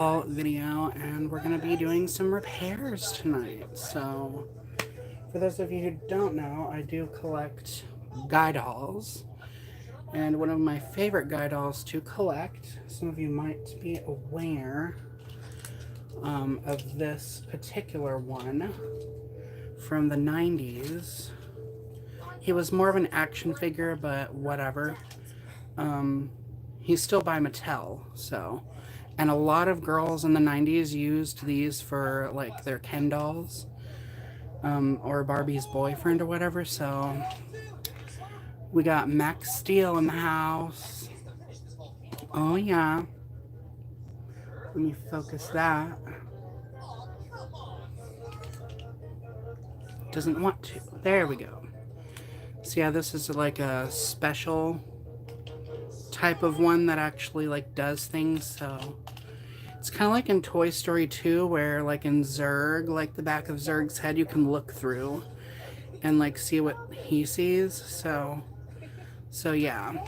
video, and we're going to be doing some repairs tonight. So, for those of you who don't know, I do collect guy dolls, and one of my favorite guy dolls to collect, some of you might be aware of this particular one from the 90s. He was more of an action figure, but whatever. Um, he's still by Mattel, so. And a lot of girls in the 90s used these for like their Ken dolls, or Barbie's boyfriend or whatever. So we got Max Steel in the house. Oh, yeah. Let me focus that. Doesn't want to. There we go. So, yeah, this is like a special type of one that actually like does things. So it's kind of like in Toy Story 2, where like in Zurg, like the back of Zurg's head, you can look through and like see what he sees. So yeah,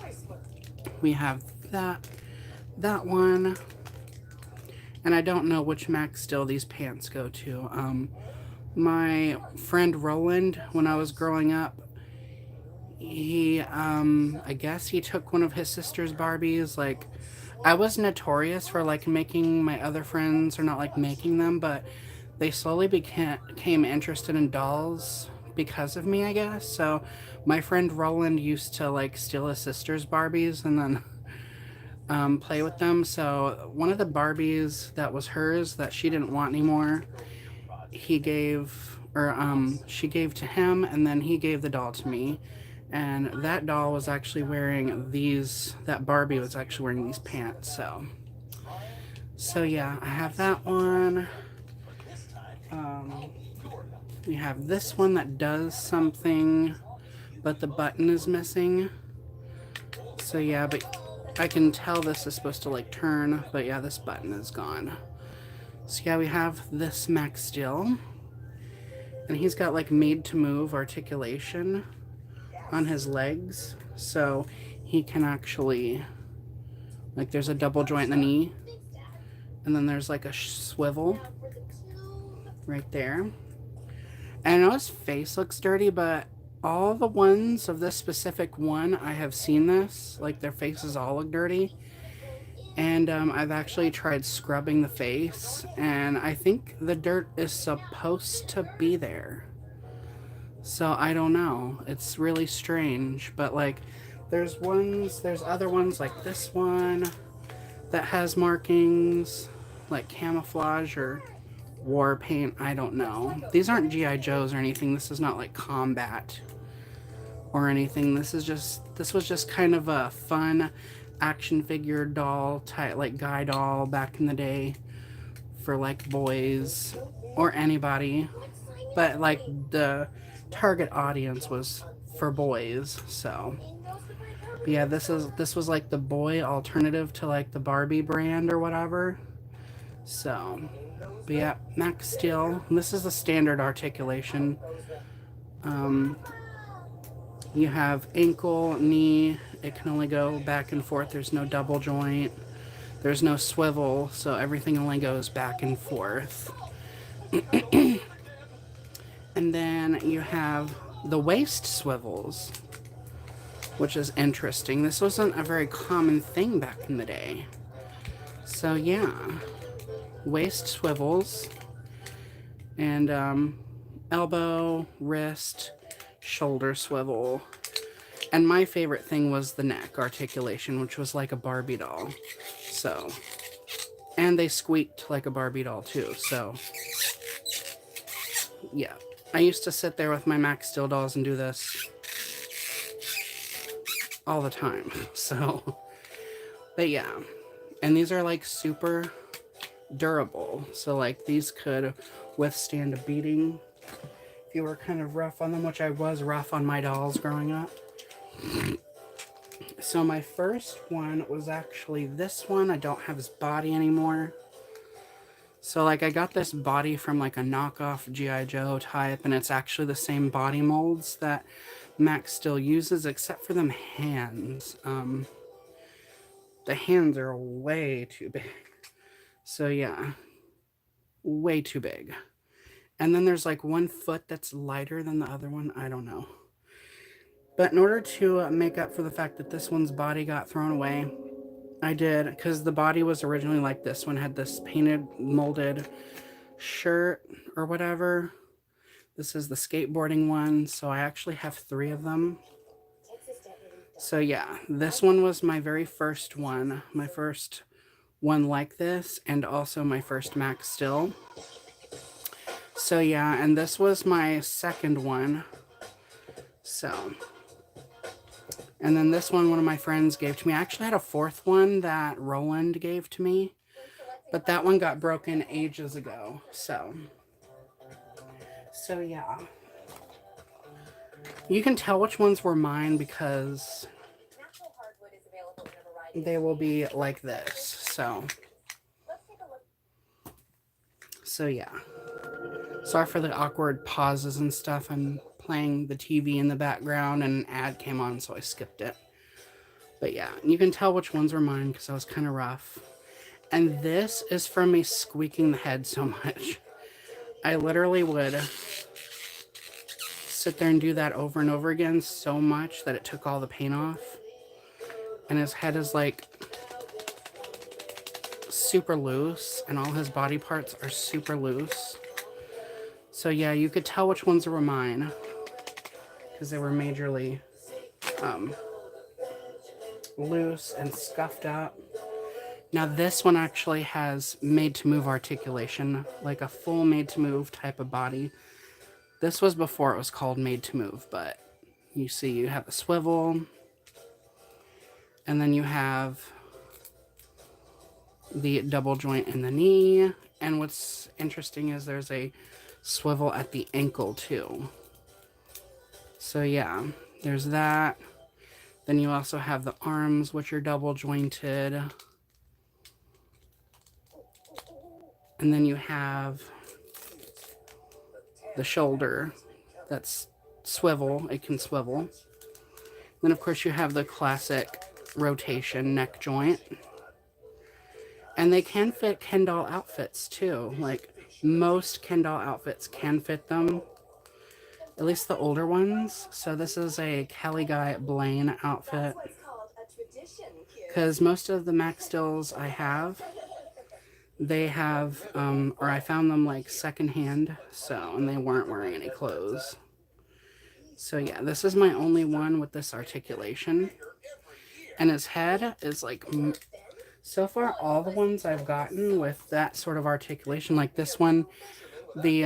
we have that one, and I don't know which Max Steel these pants go to. My friend Roland, when I was growing up, he I guess he took one of his sister's Barbies. Like, I was notorious for like making my other friends, or not like making them, but they slowly became interested in dolls because of me, I guess. So my friend Roland used to like steal his sister's Barbies and then play with them. So one of the Barbies that was hers that she didn't want anymore, he gave, or she gave to him, and then he gave the doll to me. And that doll was actually wearing these, that Barbie was actually wearing these pants. So yeah, I have that one. We have this one that does something, but the button is missing. So yeah, but I can tell this is supposed to like turn, but yeah, this button is gone. So yeah, we have this Max Steel, and he's got like made to move articulation on his legs, so he can actually, like, there's a double joint in the knee, and then there's like a swivel right there. And I know his face looks dirty, but all the ones of this specific one, I have seen this, like their faces all look dirty. And I've actually tried scrubbing the face, and I think the dirt is supposed to be there. So I don't know. It's really strange, but like there's other ones like this one that has markings, like camouflage or war paint. I don't know. These aren't G.I. Joes or anything. This is not like combat or anything. This was just kind of a fun action figure doll type, like guy doll back in the day for like boys or anybody. But like the target audience was for boys. So but yeah, this was like the boy alternative to like the Barbie brand or whatever. So but yeah, Max Steel. This is the standard articulation. Um, you have ankle, knee. It can only go back and forth. There's no double joint. There's no swivel, so everything only goes back and forth. And then you have the waist swivels, which is interesting. This wasn't a very common thing back in the day. So yeah, waist swivels, and elbow, wrist, shoulder swivel. And my favorite thing was the neck articulation, which was like a Barbie doll. So, and they squeaked like a Barbie doll too. So yeah, I used to sit there with my Max Steel dolls and do this all the time. So, but yeah, and these are like super durable. So like these could withstand a beating if you were kind of rough on them, which I was rough on my dolls growing up. So my first one was actually this one. I don't have his body anymore. So like I got this body from like a knockoff G.I. Joe type, and it's actually the same body molds that Max still uses, except for them hands. The hands are way too big. So yeah, way too big. And then there's like one foot that's lighter than the other one. I don't know. But in order to make up for the fact that this one's body got thrown away, I did, because the body was originally like this one, had this painted, molded shirt or whatever. This is the skateboarding one, so I actually have 3 of them. So yeah, this one was my very first one, my first one like this, and also my first Max Steel. So yeah, and this was my second one. So, and then this one of my friends gave to me. I actually had a 4th one that Roland gave to me, but that one got broken ages ago. So yeah. You can tell which ones were mine because they will be like this. So yeah. Sorry for the awkward pauses and stuff. I'm playing the TV in the background and an ad came on, so I skipped it. But yeah, you can tell which ones were mine because I was kind of rough. And this is from me squeaking the head so much. I literally would sit there and do that over and over again so much that it took all the paint off. And his head is like super loose, and all his body parts are super loose. So yeah, you could tell which ones were mine because they were majorly loose and scuffed up. Now this one actually has made to move articulation, like a full made to move type of body. This was before it was called made to move, but you see you have a swivel, and then you have the double joint in the knee, and what's interesting is there's a swivel at the ankle too. So yeah, there's that. Then you also have the arms, which are double jointed. And then you have the shoulder that's swivel, it can swivel. Then of course you have the classic rotation neck joint. And they can fit Ken doll outfits too. Like most Ken doll outfits can fit them. At least the older ones. So this is a Kelly Guy Blaine outfit. Because most of the Max Steels I have, they have, or I found them like secondhand. So, and they weren't wearing any clothes. So yeah, this is my only one with this articulation. And his head is like, so far all the ones I've gotten with that sort of articulation, like this one, the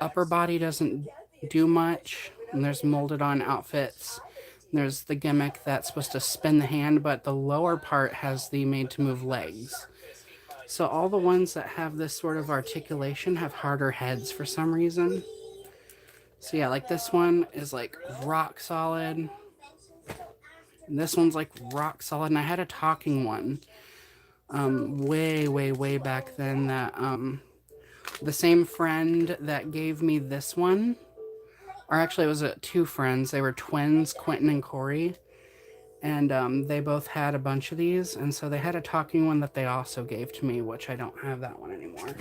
upper body doesn't do much, and there's molded on outfits. There's the gimmick that's supposed to spin the hand, but the lower part has the made to move legs. So all the ones that have this sort of articulation have harder heads for some reason. So yeah, like this one is like rock solid. And this one's like rock solid. And I had a talking one way back then that the same friend that gave me this one, or actually it was 2 friends. They were twins, Quentin and Corey. And they both had a bunch of these. And so they had a talking one that they also gave to me, which I don't have that one anymore.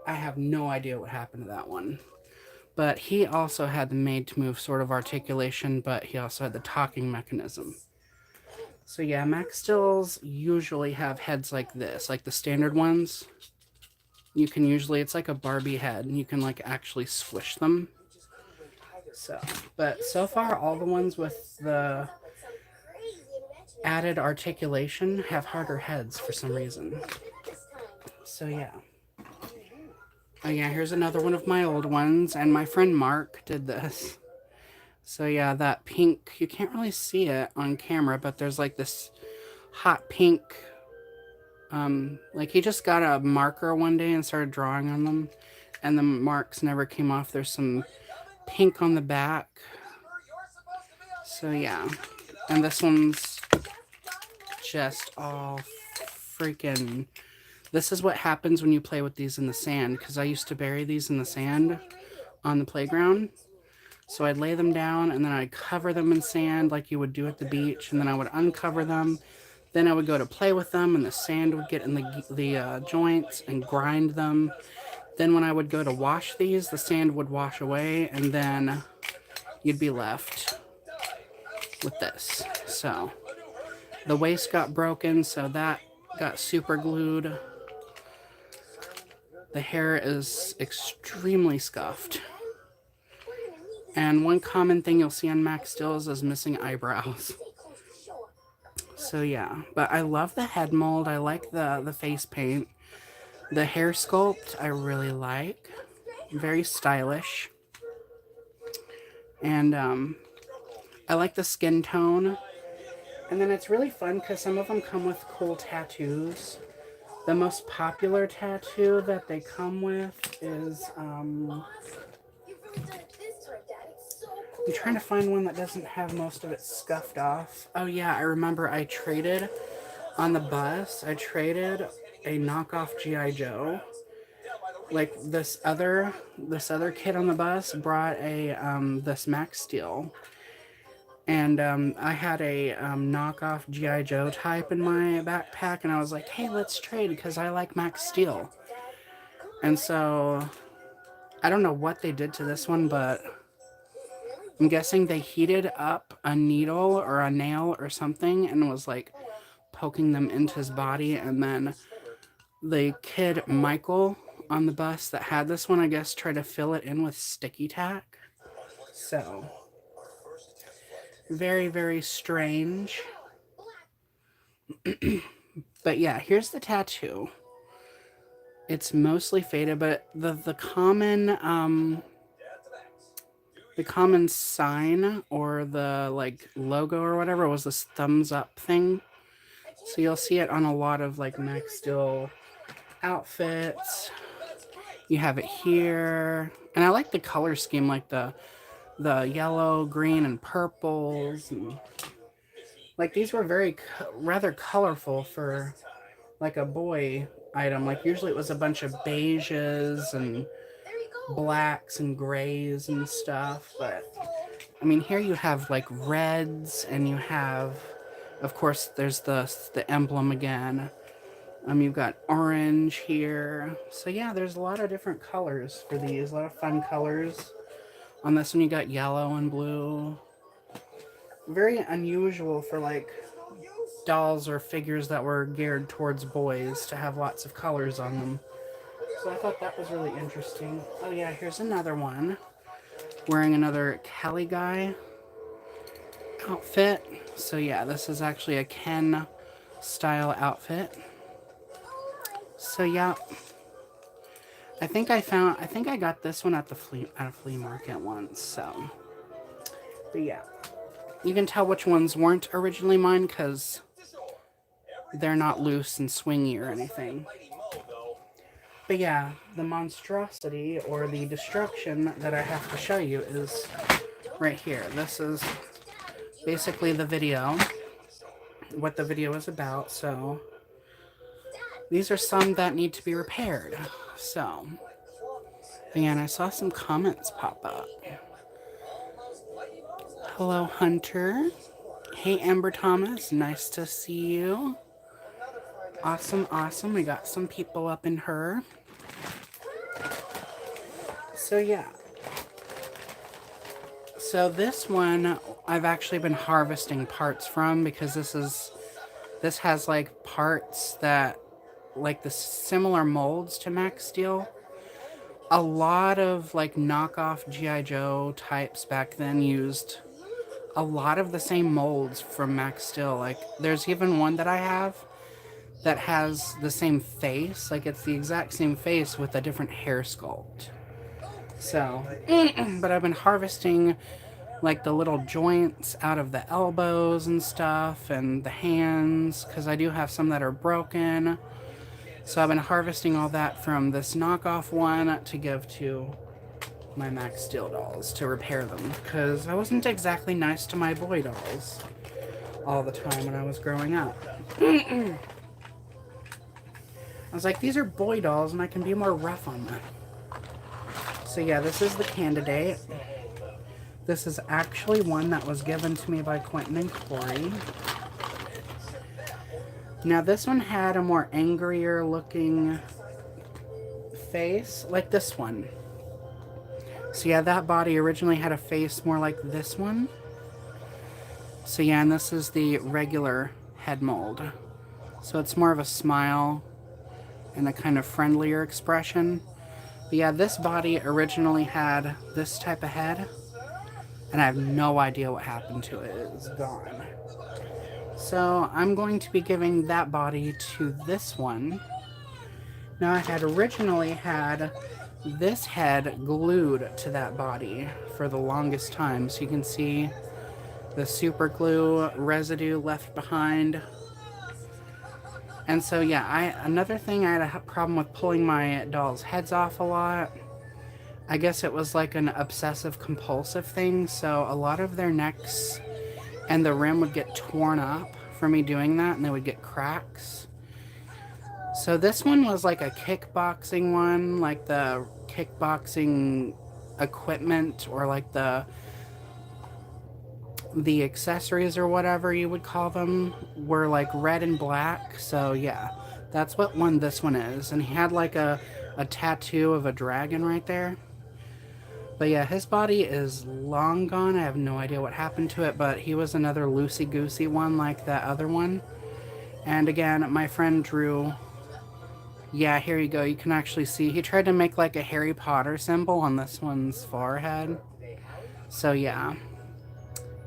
I have no idea what happened to that one. But he also had the made to move sort of articulation, but he also had the talking mechanism. So yeah, Max Steels usually have heads like this, like the standard ones. You can usually, it's like a Barbie head, and you can like actually squish them. So, but so far all the ones with the added articulation have harder heads for some reason. So yeah. Oh yeah, here's another one of my old ones, and my friend Mark did this. So yeah, that pink, you can't really see it on camera, but there's like this hot pink, like he just got a marker one day and started drawing on them, and the marks never came off. There's some pink on the back. So yeah, and this one's just all freaking... This is what happens when you play with these in the sand, because I used to bury these in the sand on the playground. So I'd lay them down, and then I'd cover them in sand like you would do at the beach, and then I would uncover them, Then I would go to play with them, and the sand would get in the joints and grind them. Then when I would go to wash these, the sand would wash away, and then you'd be left with this. So the waist got broken, so that got super glued. The hair is extremely scuffed. And one common thing you'll see on Max Stills is missing eyebrows. So yeah, but I love the head mold. I like the face paint. The hair sculpt I really like. Very stylish. And I like the skin tone. And then it's really fun because some of them come with cool tattoos. The most popular tattoo that they come with is I'm trying to find one that doesn't have most of it scuffed off. Oh yeah, I remember I traded on the bus. I traded a knockoff G.I. Joe. Like this other kid on the bus brought a this Max Steel. And I had a knockoff G.I. Joe type in my backpack, and I was like, hey, let's trade because I like Max Steel. And so I don't know what they did to this one, but I'm guessing they heated up a needle or a nail or something and was like poking them into his body. And then the kid, Michael, on the bus that had this one, I guess, tried to fill it in with sticky tack. So, very, very strange. But yeah, here's the tattoo. It's mostly faded, but the common sign or the like logo or whatever was this thumbs up thing. So you'll see it on a lot of like Max Steel outfits. You have it here, and I like the color scheme, like the yellow, green, and purples. And, like these were rather colorful for like a boy item. Like usually it was a bunch of beiges and blacks and grays and stuff, but I mean here you have like reds, and you have, of course, there's the emblem again. You've got orange here. So yeah, there's a lot of different colors for these, a lot of fun colors. On this one you got yellow and blue. Very unusual for like dolls or figures that were geared towards boys to have lots of colors on them. So I thought that was really interesting. Oh yeah, here's another one. Wearing another Kelly guy outfit. So yeah, this is actually a Ken style outfit. So yeah, I think I got this one at a flea market once. So, but yeah, you can tell which ones weren't originally mine because they're not loose and swingy or anything. But yeah, the monstrosity or the destruction that I have to show you is right here. This is basically the video, what the video is about. So these are some that need to be repaired. So, again, I saw some comments pop up. Hello, Hunter. Hey, Amber Thomas. Nice to see you. Awesome, awesome. We got some people up in her. So, yeah. So, this one I've actually been harvesting parts from because this has like parts that like the similar molds to Max Steel. A lot of like knockoff G.I. Joe types back then used a lot of the same molds from Max Steel. Like there's even one that I have that has the same face. Like it's the exact same face with a different hair sculpt. So, but I've been harvesting like the little joints out of the elbows and stuff and the hands because I do have some that are broken. So I've been harvesting all that from this knockoff one to give to my Max Steel dolls to repair them. Because I wasn't exactly nice to my boy dolls all the time when I was growing up. I was like, these are boy dolls and I can be more rough on them. So yeah, this is the candidate. This is actually one that was given to me by Quentin and Corey. Now this one had a more angrier looking face, like this one. So yeah, that body originally had a face more like this one. So yeah, and this is the regular head mold. So it's more of a smile and a kind of friendlier expression. But yeah, this body originally had this type of head, and I have no idea what happened to it. It's gone. So I'm going to be giving that body to this one. Now I had originally had this head glued to that body for the longest time. So you can see the super glue residue left behind. And so yeah, another thing, I had a problem with pulling my dolls' heads off a lot. I guess it was like an obsessive compulsive thing, so a lot of their necks and the rim would get torn up for me doing that, and they would get cracks. So this one was like a kickboxing one, like the kickboxing equipment, or like the accessories or whatever you would call them were like red and black. So yeah, that's what one this one is. And he had like a tattoo of a dragon right there. But yeah, his body is long gone. I have no idea what happened to it, but he was another loosey-goosey one like that other one. And again, my friend drew, yeah, here you go. You can actually see he tried to make like a Harry Potter symbol on this one's forehead. So yeah.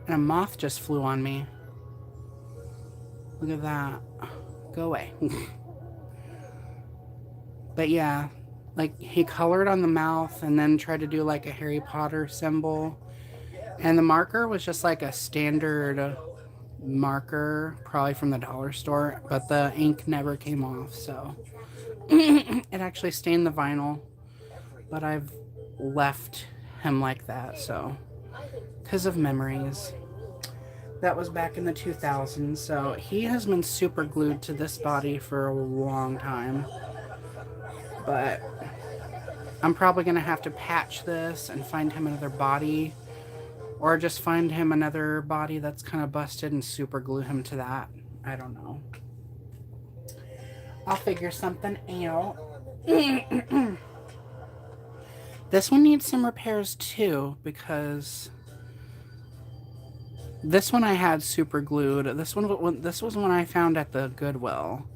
And a moth just flew on me. Look at that. Go away. But yeah, like he colored on the mouth and then tried to do like a Harry Potter symbol. And the marker was just like a standard marker, probably from the dollar store, but the ink never came off, so it actually stained the vinyl. But I've left him like that, so because of memories. That was back in the 2000s, so he has been super glued to this body for a long time. But I'm probably going to have to patch this and find him another body, or just find him another body that's kind of busted and super glue him to that. I don't know. I'll figure something out. This one needs some repairs too, because this one I had super glued. This was one I found at the Goodwill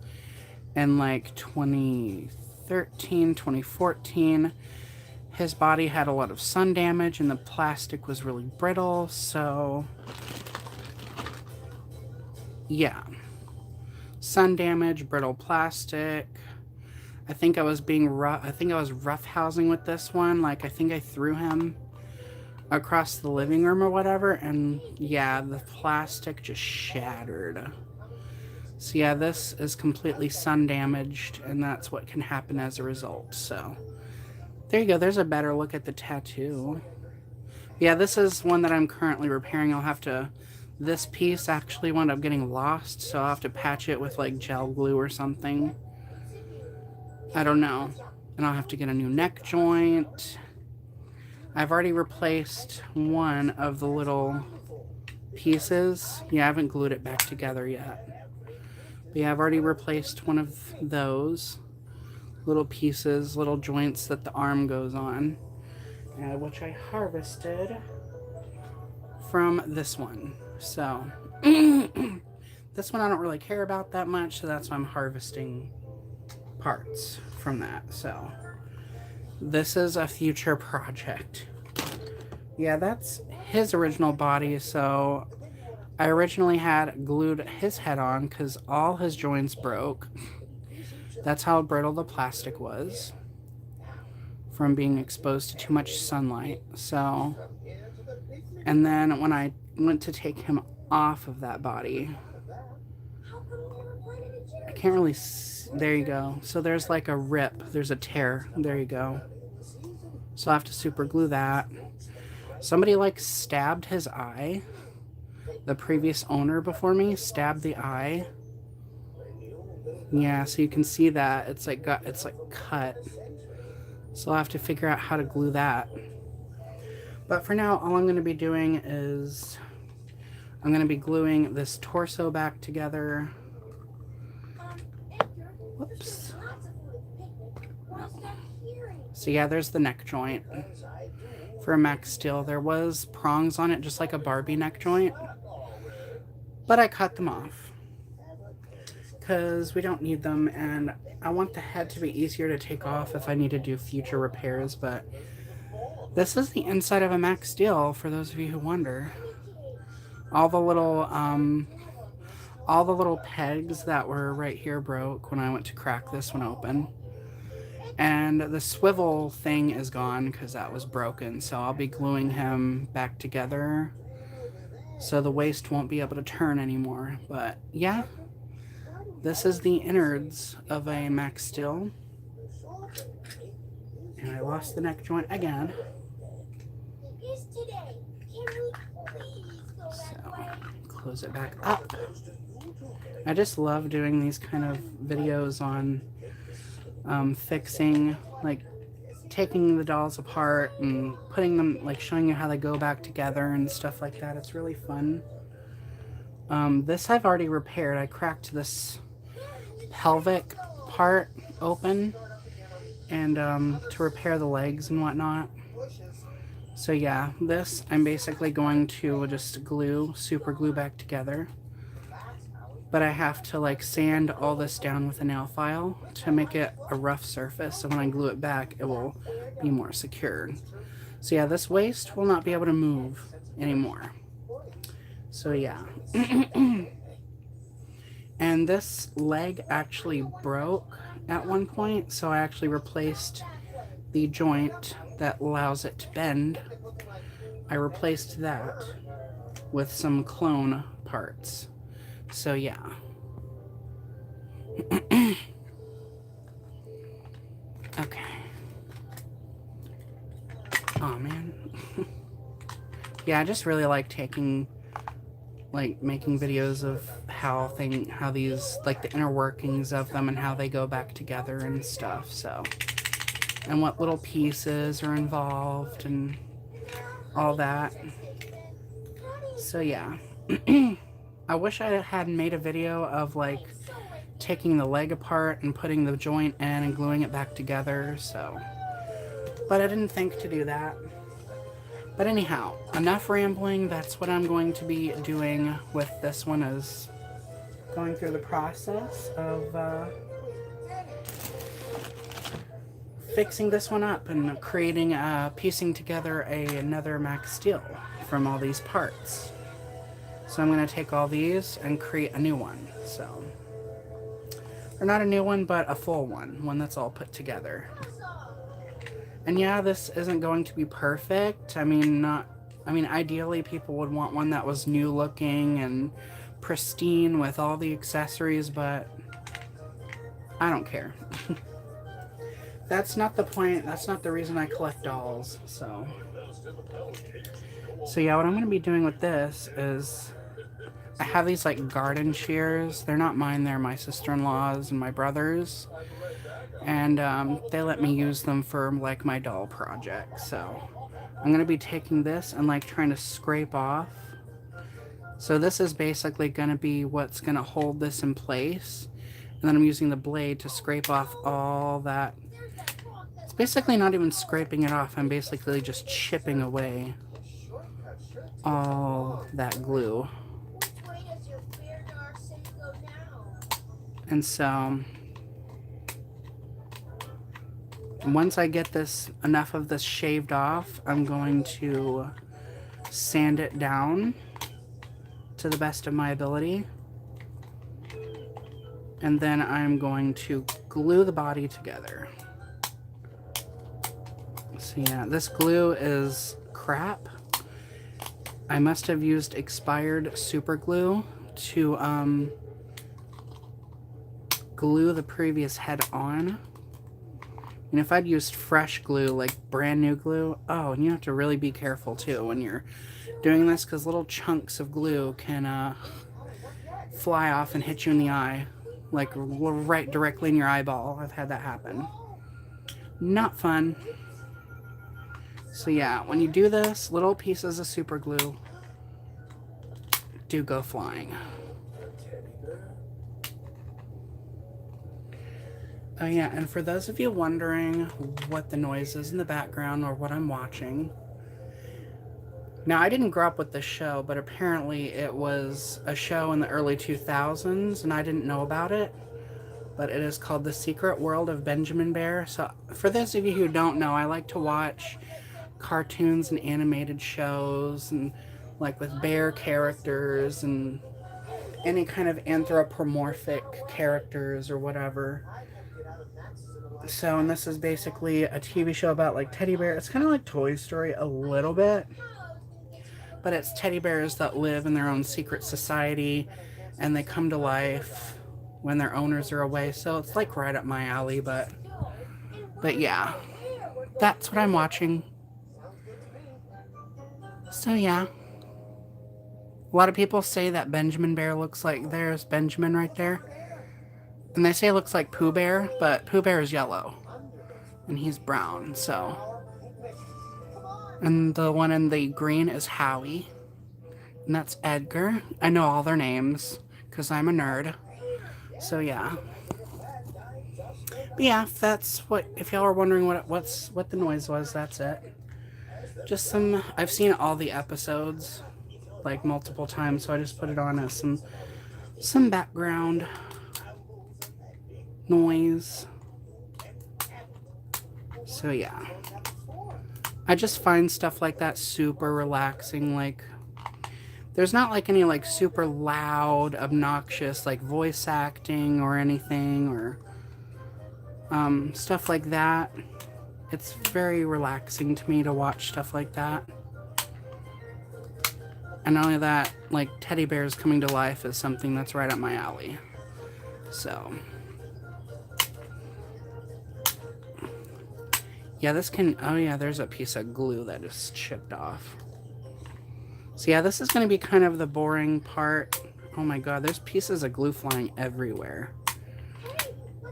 in like 2013, 2014. His body had a lot of sun damage and the plastic was really brittle, so yeah. Sun damage, brittle plastic. I think I was being rough. I think I was roughhousing with this one. Like, I think I threw him across the living room or whatever, and yeah, the plastic just shattered. So yeah, this is completely sun damaged, and that's what can happen as a result. So there you go. There's a better look at the tattoo. Yeah, this is one that I'm currently repairing. I'll have to... This piece actually wound up getting lost, so I'll have to patch it with like gel glue or something. I don't know. And I'll have to get a new neck joint. I've already replaced one of the little pieces. Yeah, I haven't glued it back together yet. But yeah, I've already replaced one of those little pieces, little joints that the arm goes on, which I harvested from this one. So this one I don't really care about that much, so that's why I'm harvesting parts from that. So this is a future project. Yeah, that's his original body. So I originally had glued his head on because all his joints broke. That's how brittle the plastic was from being exposed to too much sunlight. So, and then when I went to take him off of that body, I can't really see. There you go. So there's like a rip. There's a tear. There you go. So I have to super glue that. Somebody like stabbed his eye. The previous owner before me stabbed the eye. Yeah, so you can see that it's like cut. So I'll have to figure out how to glue that. But for now, all I'm going to be doing is I'm going to be gluing this torso back together. Whoops. No. So yeah, there's the neck joint. For a Max Steel, there was prongs on it, just like a Barbie neck joint. But I cut them off. Because we don't need them, and I want the head to be easier to take off if I need to do future repairs, but this is the inside of a Max Steel, for those of you who wonder. All the little pegs that were right here broke when I went to crack this one open. And the swivel thing is gone because that was broken, so I'll be gluing him back together so the waist won't be able to turn anymore. But yeah, this is the innards of a Max Steel. And I lost the neck joint again. So, close it back up. I just love doing these kind of videos on fixing, like taking the dolls apart and putting them, like showing you how they go back together and stuff like that. It's really fun. This I've already repaired. I cracked this pelvic part open and to repair the legs and whatnot. So yeah, this I'm basically going to just super glue back together. But I have to like sand all this down with a nail file to make it a rough surface, so when I glue it back it will be more secured. So yeah, this waist will not be able to move anymore. So yeah. And this leg actually broke at one point, so I actually replaced the joint that allows it to bend. I replaced that with some clone parts. So yeah. Okay. Oh man. Yeah, I just really like making videos of how these, like the inner workings of them and how they go back together and stuff, so. And what little pieces are involved and all that. So yeah. I wish I had made a video of like taking the leg apart and putting the joint in and gluing it back together, so. But I didn't think to do that. But anyhow, enough rambling. That's what I'm going to be doing with this one, is going through the process of fixing this one up and creating, piecing together another Max Steel from all these parts. So I'm going to take all these and create a new one, so. Or not a new one, but a full one that's all put together. And yeah, this isn't going to be perfect. I mean, ideally people would want one that was new looking and pristine with all the accessories, but I don't care. That's not the point. That's not the reason I collect dolls, so. So yeah, what I'm going to be doing with this is I have these like garden shears. They're not mine, they're my sister-in-law's and my brother's. And they let me use them for like my doll project. So I'm going to be taking this and like trying to scrape off. So this is basically going to be what's going to hold this in place. And then I'm using the blade to scrape off all that. It's basically not even scraping it off. I'm basically just chipping away all that glue. And so once I get enough of this shaved off, I'm going to sand it down to the best of my ability. And then I'm going to glue the body together. So yeah, this glue is crap. I must have used expired super glue to glue the previous head on. And if I'd used fresh glue, like brand new glue, oh, and you have to really be careful too when you're doing this, because little chunks of glue can fly off and hit you in the eye, like right directly in your eyeball. I've had that happen. Not fun. So yeah, when you do this, little pieces of super glue do go flying. Oh yeah, and for those of you wondering what the noise is in the background or what I'm watching, now I didn't grow up with this show, but apparently it was a show in the early 2000s and I didn't know about it, but it is called The Secret World of Benjamin Bear. So for those of you who don't know, I like to watch cartoons and animated shows and like with bear characters and any kind of anthropomorphic characters or whatever. So, and this is basically a TV show about like teddy bear. It's kind of like Toy Story a little bit, but it's teddy bears that live in their own secret society and they come to life when their owners are away. So it's like right up my alley, but yeah, that's what I'm watching. So yeah. A lot of people say that Benjamin Bear looks like, there's Benjamin right there. And they say it looks like Pooh Bear, but Pooh Bear is yellow. And he's brown, so. And the one in the green is Howie. And that's Edgar. I know all their names, because I'm a nerd. So yeah. But yeah, that's what, if y'all are wondering what the noise was, that's it. Just some, I've seen all the episodes, like multiple times, so I just put it on as some background noise. So yeah, I just find stuff like that super relaxing. Like there's not like any like super loud, obnoxious like voice acting or anything or stuff like that. It's very relaxing to me to watch stuff like that. And not only that, like teddy bears coming to life is something that's right up my alley. So yeah, this can, oh yeah, there's a piece of glue that just chipped off. So yeah, this is going to be kind of the boring part. Oh my god, there's pieces of glue flying everywhere.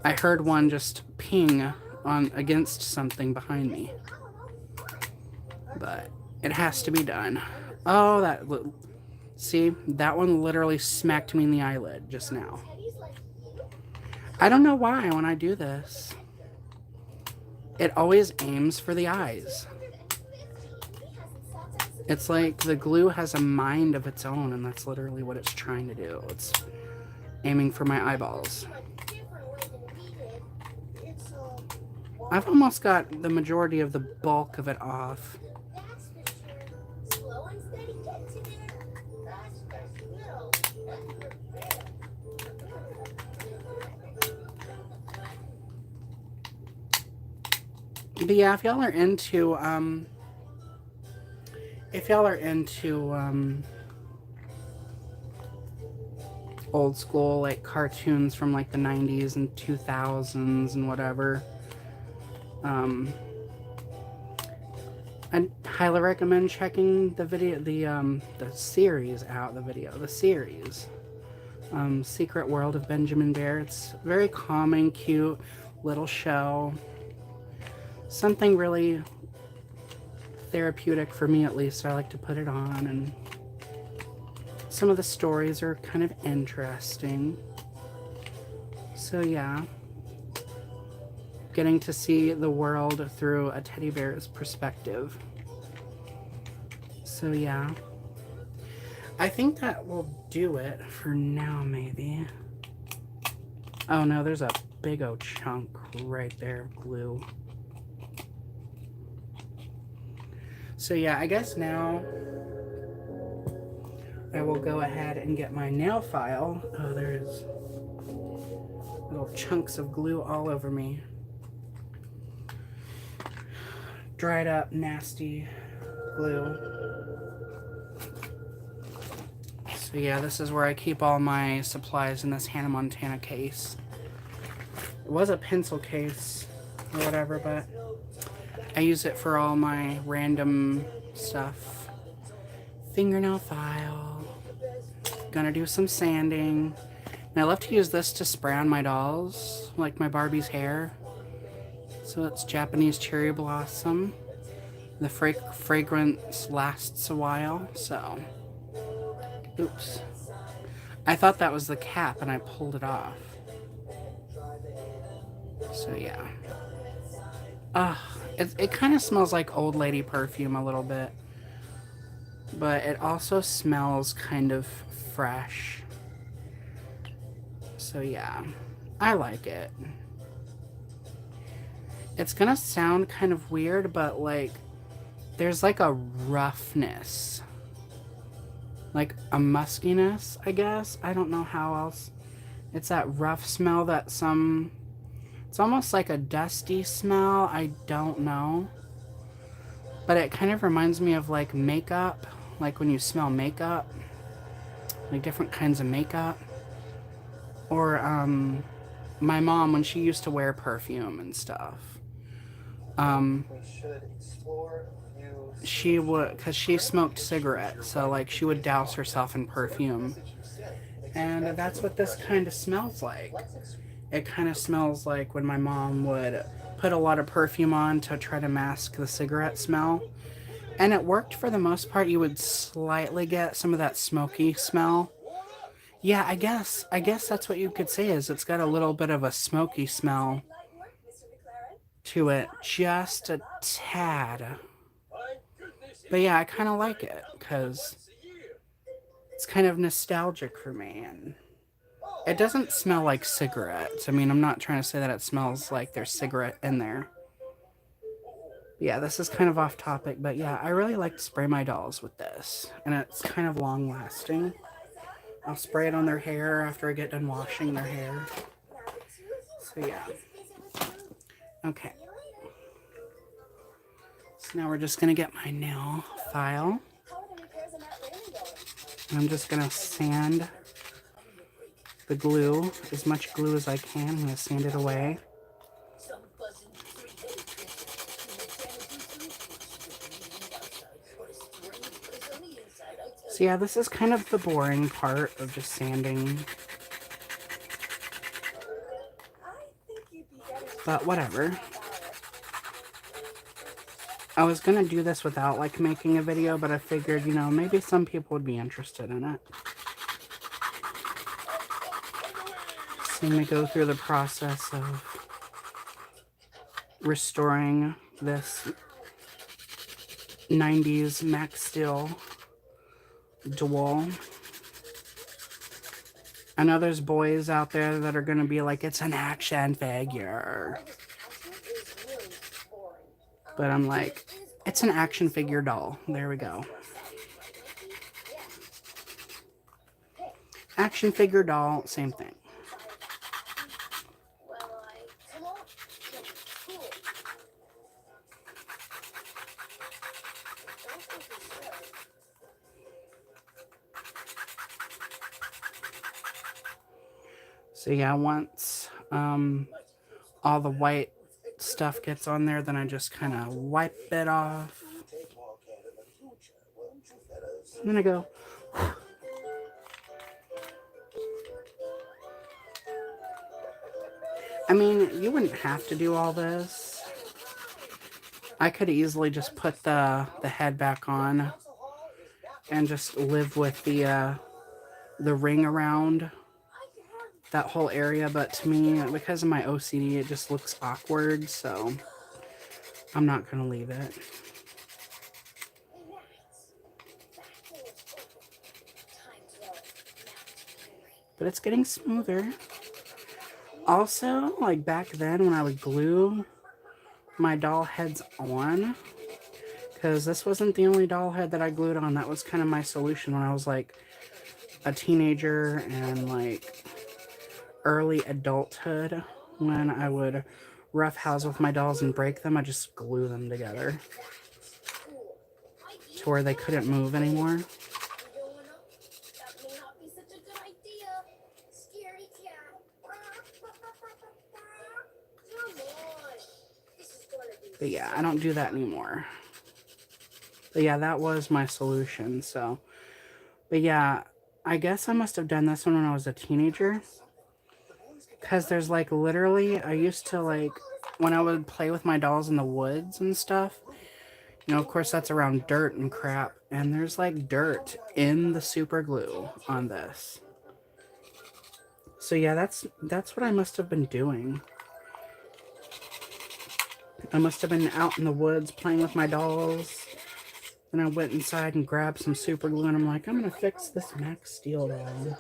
I heard one just ping on against something behind me. But it has to be done. Oh, that, see, that one literally smacked me in the eyelid just now. I don't know why when I do this. It always aims for the eyes. It's like the glue has a mind of its own, and that's literally what it's trying to do. It's aiming for my eyeballs. I've almost got the majority of the bulk of it off. But yeah, if y'all are into, old school, like, cartoons from, like, the 90s and 2000s and whatever, I highly recommend checking the video, the series out, the series, Secret World of Benjamin Bear. It's very calming, cute little show. Something really therapeutic for me, at least. I like to put it on, and some of the stories are kind of interesting. So yeah, getting to see the world through a teddy bear's perspective. So yeah, I think that will do it for now, maybe. Oh no, there's a big old chunk right there of glue. So yeah, I guess now I will go ahead and get my nail file. Oh, there's little chunks of glue all over me. Dried up, nasty glue. So yeah, this is where I keep all my supplies in this Hannah Montana case. It was a pencil case or whatever, but I use it for all my random stuff. Fingernail file. Gonna do some sanding. And I love to use this to spray on my dolls, like my Barbie's hair. So it's Japanese cherry blossom. The fragrance lasts a while, so. Oops. I thought that was the cap and I pulled it off. So yeah. It kind of smells like old lady perfume a little bit. But it also smells kind of fresh. So yeah, I like it. It's gonna sound kind of weird, but like there's like a roughness, like a muskiness, I guess. I don't know how else. It's that rough smell that it's almost like a dusty smell. I don't know. But it kind of reminds me of like makeup, like when you smell makeup, like different kinds of makeup. Or my mom when she used to wear perfume and stuff. She would, because she smoked cigarettes, so like she would douse herself in perfume. And that's what this kind of smells like. It kind of smells like when my mom would put a lot of perfume on to try to mask the cigarette smell. And it worked for the most part. You would slightly get some of that smoky smell. Yeah, I guess that's what you could say is it's got a little bit of a smoky smell to it, just a tad. But yeah, I kind of like it because it's kind of nostalgic for me, and it doesn't smell like cigarettes. I mean, I'm not trying to say that it smells like there's cigarette in there. Yeah, this is kind of off topic, but yeah, I really like to spray my dolls with this, and it's kind of long lasting. I'll spray it on their hair after I get done washing their hair. So yeah. Okay. So now we're just going to get my nail file. And I'm just going to sand the glue, as much glue as I can. I'm going to sand it away. So yeah, this is kind of the boring part of just sanding. But whatever. I was gonna do this without like making a video, but I figured, you know, maybe some people would be interested in it. Seeing me go through the process of restoring this 90s Max Steel dual. I know there's boys out there that are gonna be like, it's an action figure. But I'm like, it's an action figure doll. There we go. Action figure doll, same thing. So yeah, once all the white stuff gets on there, then I just kind of wipe it off. And then I go. I mean, you wouldn't have to do all this. I could easily just put the head back on and just live with the ring around that whole area, but to me, because of my OCD, it just looks awkward, so I'm not gonna leave it. But it's getting smoother. Also, like back then when I would glue my doll heads on, because this wasn't the only doll head that I glued on, that was kind of my solution when I was like a teenager and like early adulthood. When I would roughhouse with my dolls and break them, I just glue them together to where they couldn't move anymore. But yeah, I don't do that anymore. But yeah, that was my solution, so. But yeah, I guess I must have done this one when I was a teenager. Because there's like literally, I used to like, when I would play with my dolls in the woods and stuff, you know, of course that's around dirt and crap. And there's like dirt in the super glue on this. So yeah, that's what I must have been doing. I must have been out in the woods playing with my dolls. Then I went inside and grabbed some super glue, and I'm like, I'm gonna fix this Max Steel doll.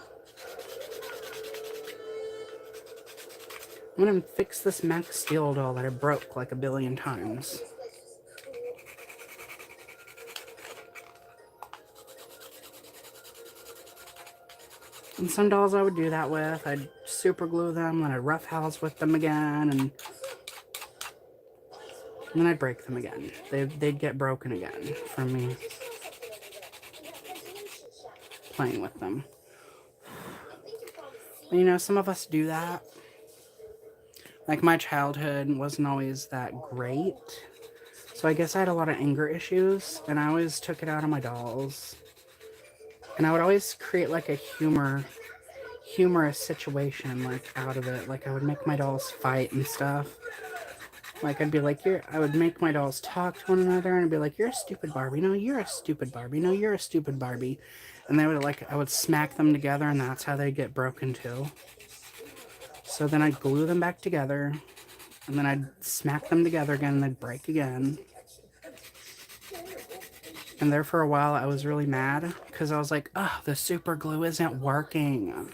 I'm gonna fix this Max Steel doll that I broke like a billion times. And some dolls I would do that with. I'd super glue them, then I'd roughhouse with them again, and then I'd break them again. They'd get broken again from me playing with them. You know, some of us do that. Like, my childhood wasn't always that great. So I guess I had a lot of anger issues, and I always took it out on my dolls. And I would always create, like, a humorous situation, like, out of it. Like, I would make my dolls fight and stuff. Like, I'd be like, I would make my dolls talk to one another, and I'd be like, you're a stupid Barbie. No, you're a stupid Barbie. No, you're a stupid Barbie. And they would, like, I would smack them together, and that's how they'd get broken, too. So then I'd glue them back together, and then I'd smack them together again, and they'd break again. And there for a while, I was really mad, because I was like, oh, the super glue isn't working.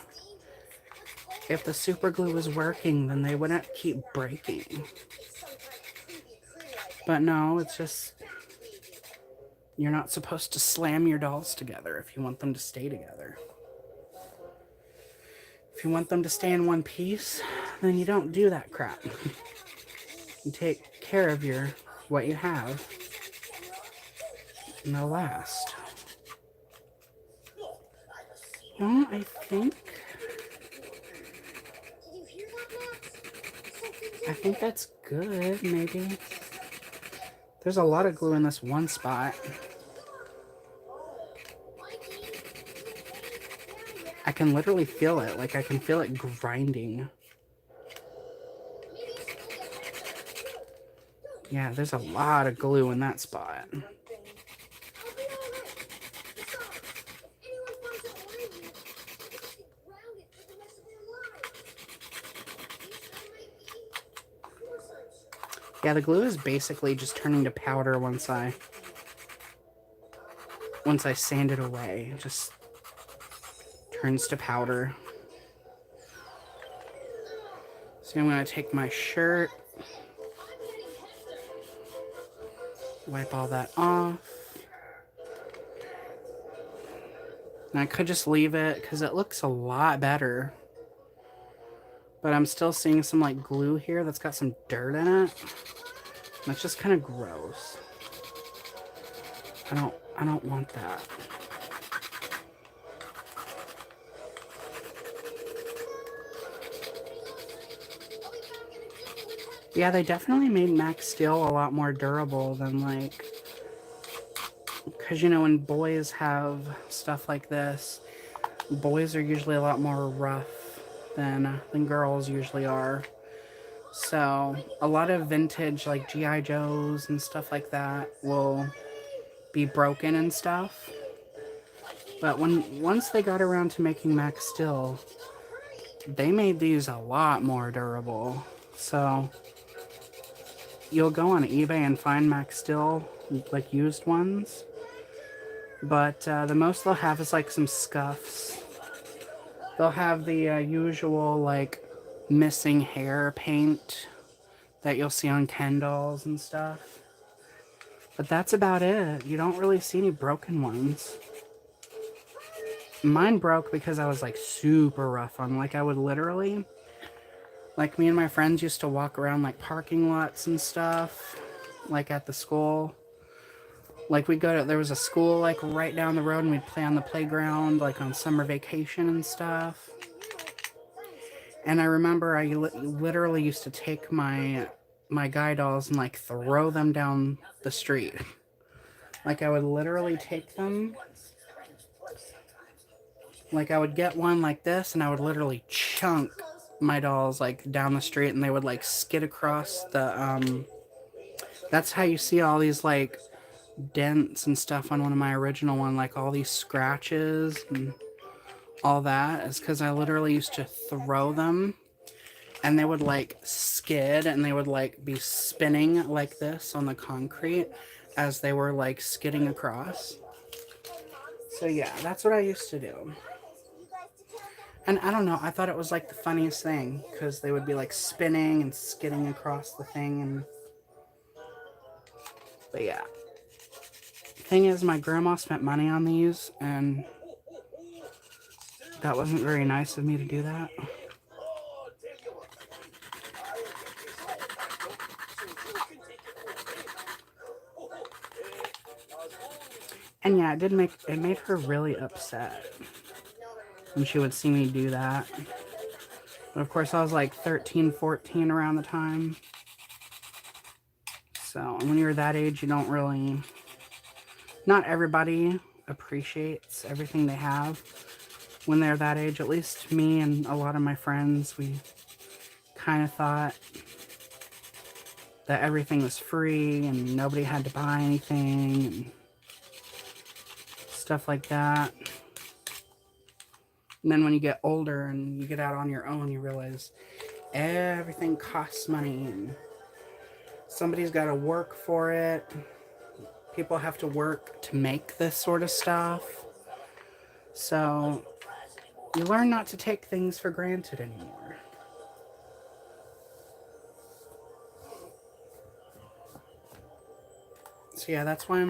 If the super glue was working, then they wouldn't keep breaking. But no, it's just, you're not supposed to slam your dolls together if you want them to stay together. If you want them to stay in one piece, then you don't do that crap. You take care of what you have, and they'll last. Well, I think that's good, maybe. There's a lot of glue in this one spot. I can literally feel it. Like, I can feel it grinding. Yeah, there's a lot of glue in that spot. Yeah, the glue is basically just turning to powder once I sand it away. It just turns to powder. So I'm going to take my shirt, wipe all that off. And I could just leave it because it looks a lot better. But I'm still seeing some like glue here that's got some dirt in it. That's just kind of gross. I don't want that. Yeah, they definitely made Max Steel a lot more durable than like, because you know when boys have stuff like this, boys are usually a lot more rough than girls usually are. So a lot of vintage like G.I. Joes and stuff like that will be broken and stuff. But once they got around to making Max Steel, they made these a lot more durable. So you'll go on eBay and find Max Steel, like used ones. But the most they'll have is like some scuffs. They'll have the usual like missing hair paint that you'll see on Ken dolls and stuff. But that's about it. You don't really see any broken ones. Mine broke because I was like super rough on. Like I would literally, like me and my friends used to walk around like parking lots and stuff, like at the school. Like we'd go to, there was a school like right down the road and we'd play on the playground like on summer vacation and stuff. And I remember I literally used to take my guy dolls and like throw them down the street. Like I would literally take them, like I would get one like this and I would literally chunk my dolls like down the street and they would like skid across the that's how you see all these like dents and stuff on one of my original one, like all these scratches and all that is because I literally used to throw them and they would like skid and they would like be spinning like this on the concrete as they were like skidding across. So yeah, that's what I used to do. And I don't know, I thought it was like the funniest thing because they would be like spinning and skidding across the thing. And but yeah, thing is, my grandma spent money on these, and that wasn't very nice of me to do that. And yeah, it made her really upset when she would see me do that. But of course, I was like 13, 14 around the time. So when you're that age, you don't really... Not everybody appreciates everything they have when they're that age. At least me and a lot of my friends, we kind of thought that everything was free and nobody had to buy anything and stuff like that. And then when you get older and you get out on your own, you realize everything costs money and somebody's got to work for it. People have to work to make this sort of stuff. So you learn not to take things for granted anymore. So yeah, that's why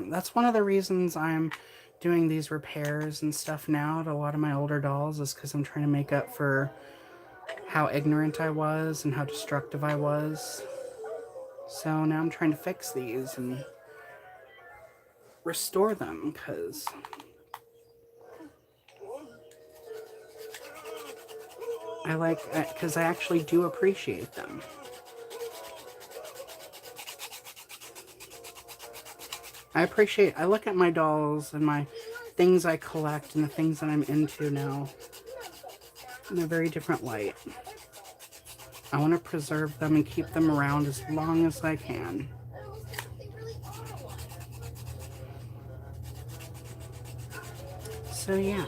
that's one of the reasons I'm doing these repairs and stuff now to a lot of my older dolls, is because I'm trying to make up for how ignorant I was and how destructive I was. So now I'm trying to fix these and restore them, because I actually do appreciate them. I look at my dolls and my things I collect and the things that I'm into now in a very different light. I want to preserve them and keep them around as long as I can. So yeah.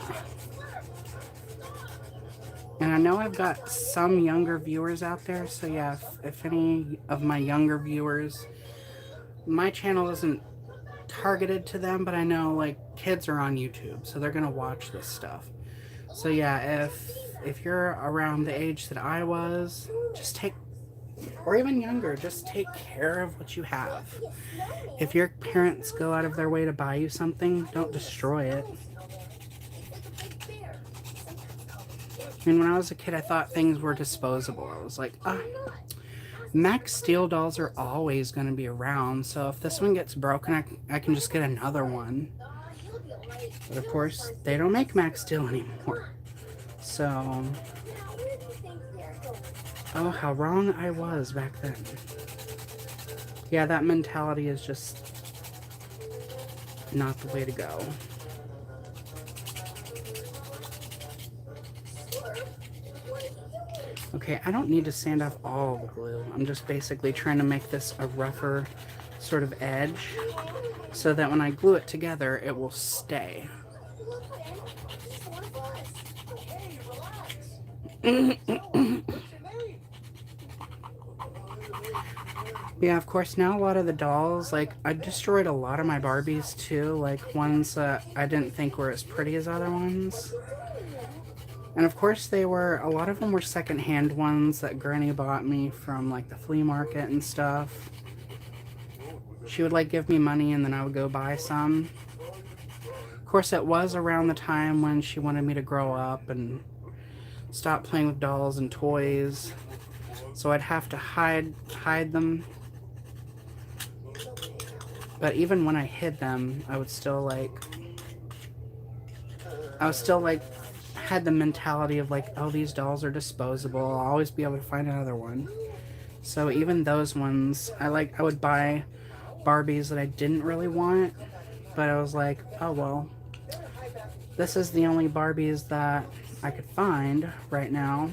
And I know I've got some younger viewers out there, so yeah, if any of my younger viewers, my channel isn't targeted to them, but I know like kids are on YouTube, so they're gonna watch this stuff. So yeah, if you're around the age that I was, just take, or even younger, just take care of what you have. If your parents go out of their way to buy you something, don't destroy it. I mean, when I was a kid, I thought things were disposable. I was like, Max Steel dolls are always going to be around, so if this one gets broken, I can just get another one. But of course, they don't make Max Steel anymore. So, oh, how wrong I was back then. Yeah, that mentality is just not the way to go. Okay, I don't need to sand off all the glue. I'm just basically trying to make this a rougher sort of edge so that when I glue it together, it will stay. Yeah, of course, now a lot of the dolls, like, I destroyed a lot of my Barbies too, like ones that I didn't think were as pretty as other ones. And of course a lot of them were secondhand ones that Granny bought me from like the flea market and stuff. She would like give me money and then I would go buy some. Of course, it was around the time when she wanted me to grow up and stop playing with dolls and toys. So I'd have to hide them. But even when I hid them, I was still like, had the mentality of like, oh, these dolls are disposable. I'll always be able to find another one. So even those ones, I would buy Barbies that I didn't really want, but I was like, oh well, this is the only Barbies that I could find right now.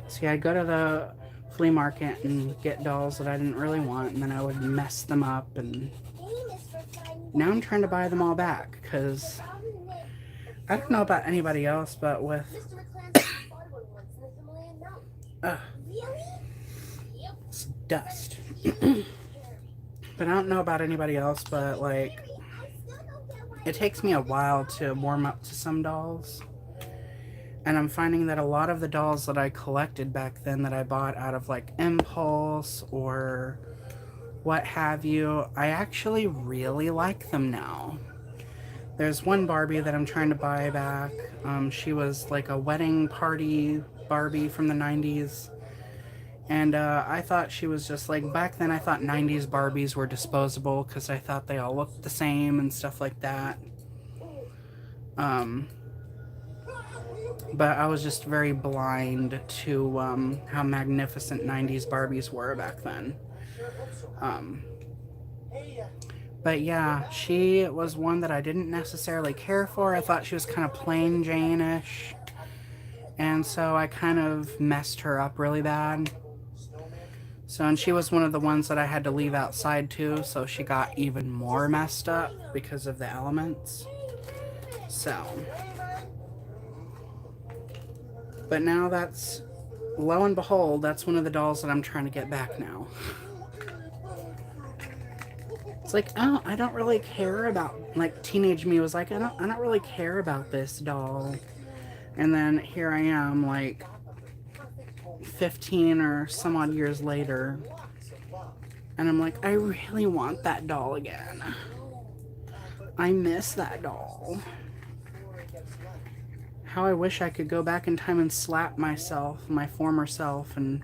See, I'd go to the flea market and get dolls that I didn't really want, and then I would mess them up, and now I'm trying to buy them all back, because I don't know about anybody else, but with it's dust. But I don't know about anybody else, but like it takes me a while to warm up to some dolls. And I'm finding that a lot of the dolls that I collected back then that I bought out of like impulse or what have you, I actually really like them now. There's one Barbie that I'm trying to buy back. She was like a wedding party Barbie from the 90s. And I thought she was just like, back then I thought 90s Barbies were disposable because I thought they all looked the same and stuff like that. But I was just very blind to how magnificent 90s Barbies were back then. But yeah, she was one that I didn't necessarily care for. I thought she was kind of plain Jane-ish. And so I kind of messed her up really bad. So, and she was one of the ones that I had to leave outside too, so she got even more messed up because of the elements. So, but now that's, lo and behold, that's one of the dolls that I'm trying to get back now. It's like, oh, I don't really care about, like, teenage me was like, I don't really care about this doll. And then here I am, like, 15 or some odd years later, and I'm like, I really want that doll again. I miss that doll. How I wish I could go back in time and slap myself, my former self, and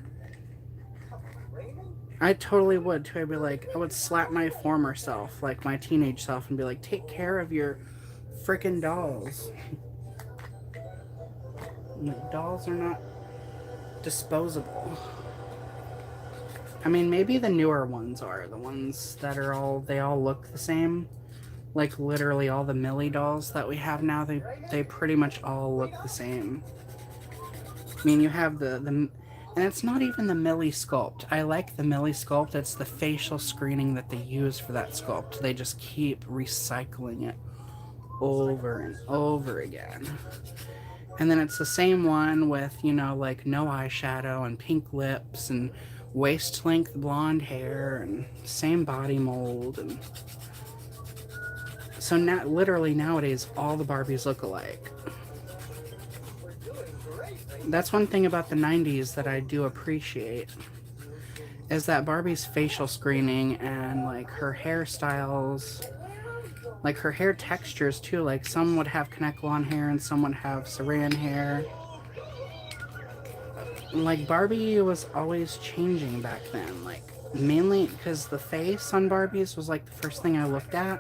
I totally would too. I'd be like, I would slap my former self, like my teenage self, and be like, take care of your freaking dolls. Dolls are not disposable. I mean, maybe the newer ones are. The ones that are all, they all look the same. Like literally all the Millie dolls that we have now, they pretty much all look the same. I mean, you have the and it's not even the Millie sculpt. I like the Millie sculpt. It's the facial screening that they use for that sculpt. They just keep recycling it over and over again. And then it's the same one with, you know, like no eyeshadow and pink lips and waist-length blonde hair and same body mold. And so now, literally nowadays, all the Barbies look alike. That's one thing about the 90s that I do appreciate, is that Barbie's facial screening and like her hairstyles, like her hair textures too, like some would have Connect blonde hair and some would have Saran hair. Like Barbie was always changing back then, like mainly because the face on Barbies was like the first thing I looked at.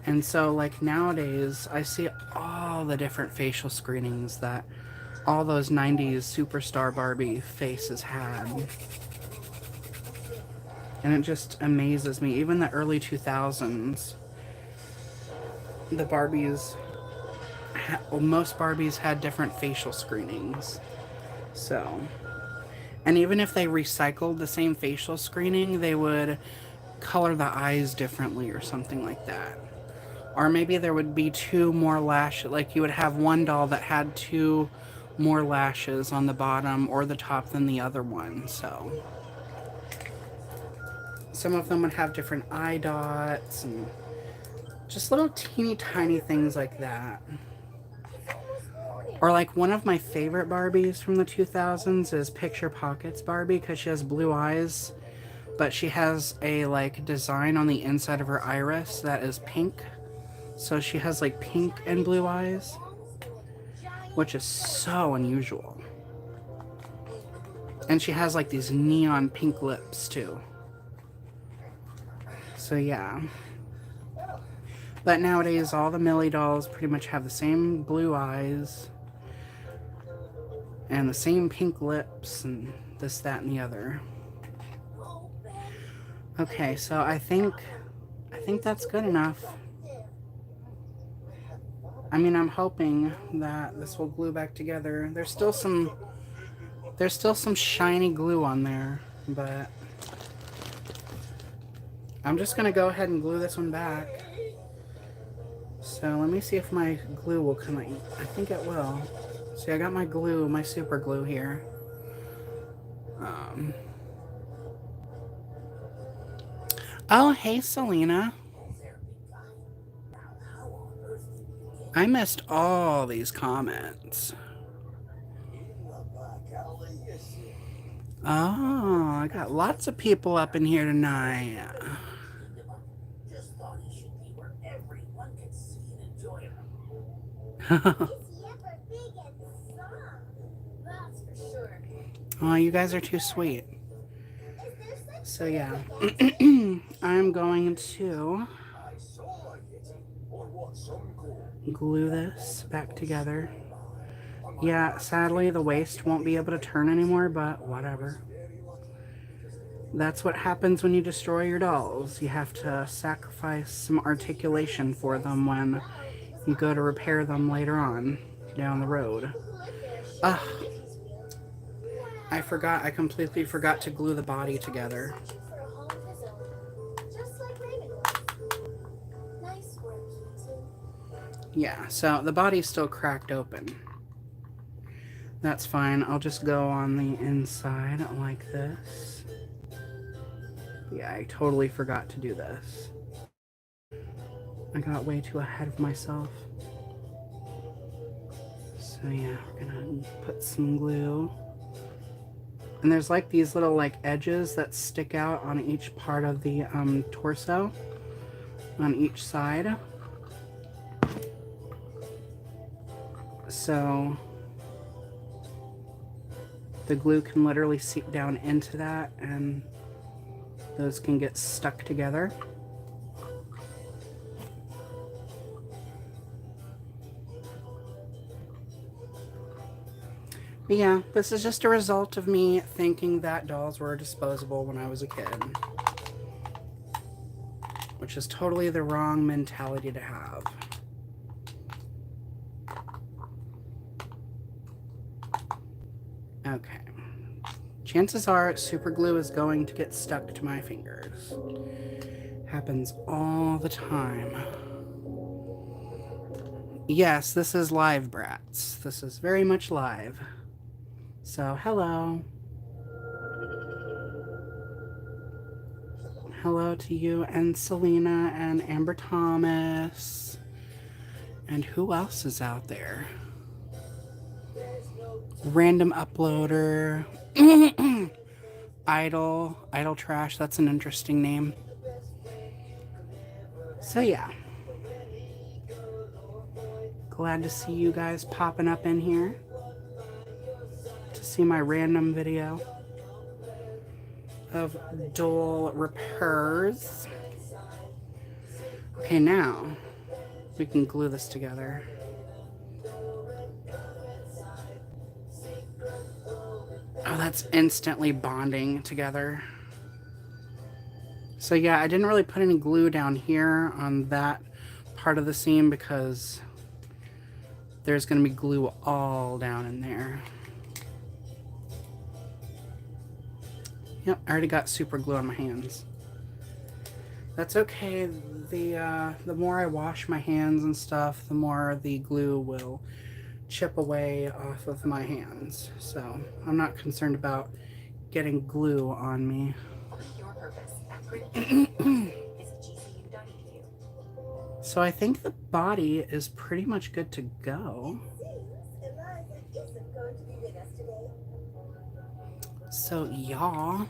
And so like nowadays I see all the different facial screenings that all those 90s superstar Barbie faces had. And it just amazes me. Even the early 2000s, the Barbies, well, most Barbies had different facial screenings. So, and even if they recycled the same facial screening, they would color the eyes differently or something like that. Or maybe there would be two more lashes, like you would have one doll that had two more lashes on the bottom or the top than the other one. So some of them would have different eye dots and just little teeny tiny things like that. Or like one of my favorite Barbies from the 2000s is Picture Pockets Barbie, because she has blue eyes, but she has a like design on the inside of her iris that is pink. So she has like pink and blue eyes, which is so unusual. And she has like these neon pink lips too. So yeah. But nowadays all the Millie dolls pretty much have the same blue eyes and the same pink lips and this, that, and the other. Okay, so I think that's good enough. I mean, I'm hoping that this will glue back together. There's still some shiny glue on there, but I'm just gonna go ahead and glue this one back. So let me see if my glue will come out. I think it will. See, I got my glue, my super glue here. Oh, hey, Selena. I missed all these comments. Oh, I got lots of people up in here tonight. Oh, you guys are too sweet. So yeah, I'm going to glue this back together. Yeah, sadly the waist won't be able to turn anymore, but whatever. That's what happens when you destroy your dolls. You have to sacrifice some articulation for them when you go to repair them later on down the road. Ugh. I completely forgot to glue the body together. Yeah, so the body's still cracked open. That's fine. I'll just go on the inside like this. Yeah, I totally forgot to do this. I got way too ahead of myself. So yeah, we're gonna put some glue. And there's like these little like edges that stick out on each part of the torso, on each side. So the glue can literally seep down into that and those can get stuck together. But yeah, this is just a result of me thinking that dolls were disposable when I was a kid. Which is totally the wrong mentality to have. Okay. Chances are super glue is going to get stuck to my fingers. Happens all the time. Yes, this is live, brats. This is very much live. So, hello. Hello to you and Selena and Amber Thomas. And who else is out there? Random uploader. Idle Trash, that's an interesting name. So yeah. Glad to see you guys popping up in here to see my random video of doll repairs. Okay, now we can glue this together. Oh, that's instantly bonding together. So yeah, I didn't really put any glue down here on that part of the seam because there's going to be glue all down in there. Yep, I already got super glue on my hands. That's okay. The more I wash my hands and stuff, the more the glue will chip away off of my hands. So I'm not concerned about getting glue on me. So I think the body is pretty much good to go. So y'all,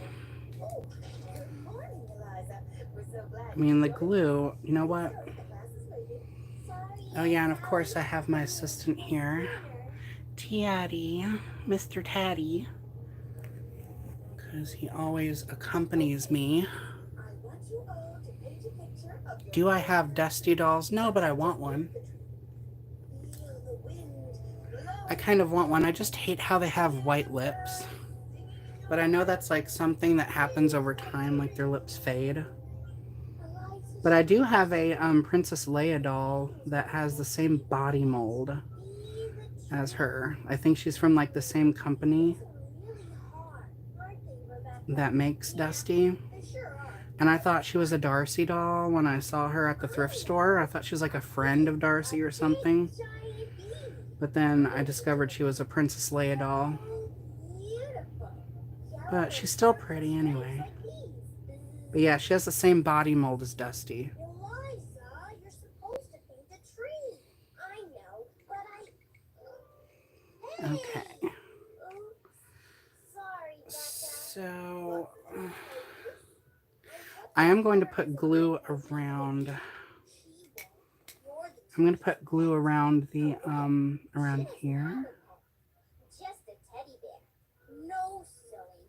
I mean the glue, you know what? Oh yeah, and of course I have my assistant here, Taddy, Mr. Taddy, because he always accompanies me. Do I have Dusty dolls? No, but I want one. I kind of want one. I just hate how they have white lips. But I know that's like something that happens over time, like their lips fade. But I do have a Princess Leia doll that has the same body mold as her. I think she's from like the same company that makes Dusty. And I thought she was a Darcy doll when I saw her at the thrift store. I thought she was like a friend of Darcy or something. But then I discovered she was a Princess Leia doll. But she's still pretty anyway. But yeah, she has the same body mold as Dusty. Okay. So I am going to put glue around. I'm going to put glue around the around here.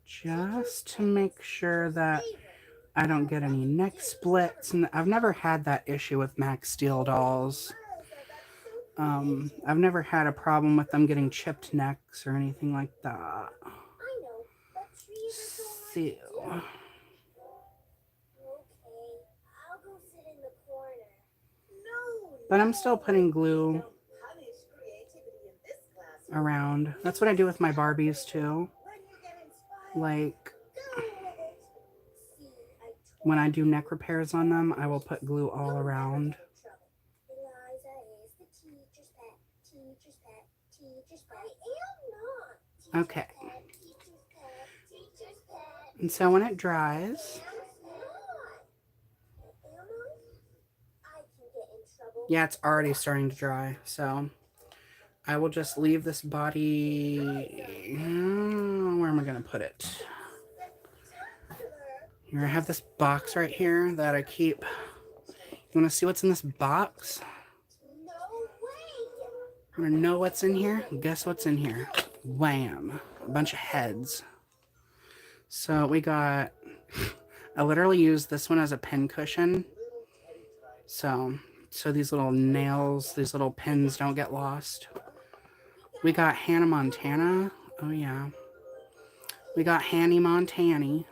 Just to make sure that I don't get any neck splits. And I've never had that issue with Max Steel dolls. I've never had a problem with them getting chipped necks or anything like that. So, but I'm still putting glue around. That's what I do with my Barbies too. Like when I do neck repairs on them, I will put glue all around. Okay. And so when it dries, yeah, it's already starting to dry. So I will just leave this body. Where am I going to put it? Here, I have this box right here that I keep. You want to see what's in this box? You want to know what's in here? Guess what's in here? Wham! A bunch of heads. So we got. I literally used this one as a pin cushion. So these little nails, these little pins don't get lost. We got Hannah Montana. Oh yeah. We got Hanny Montani,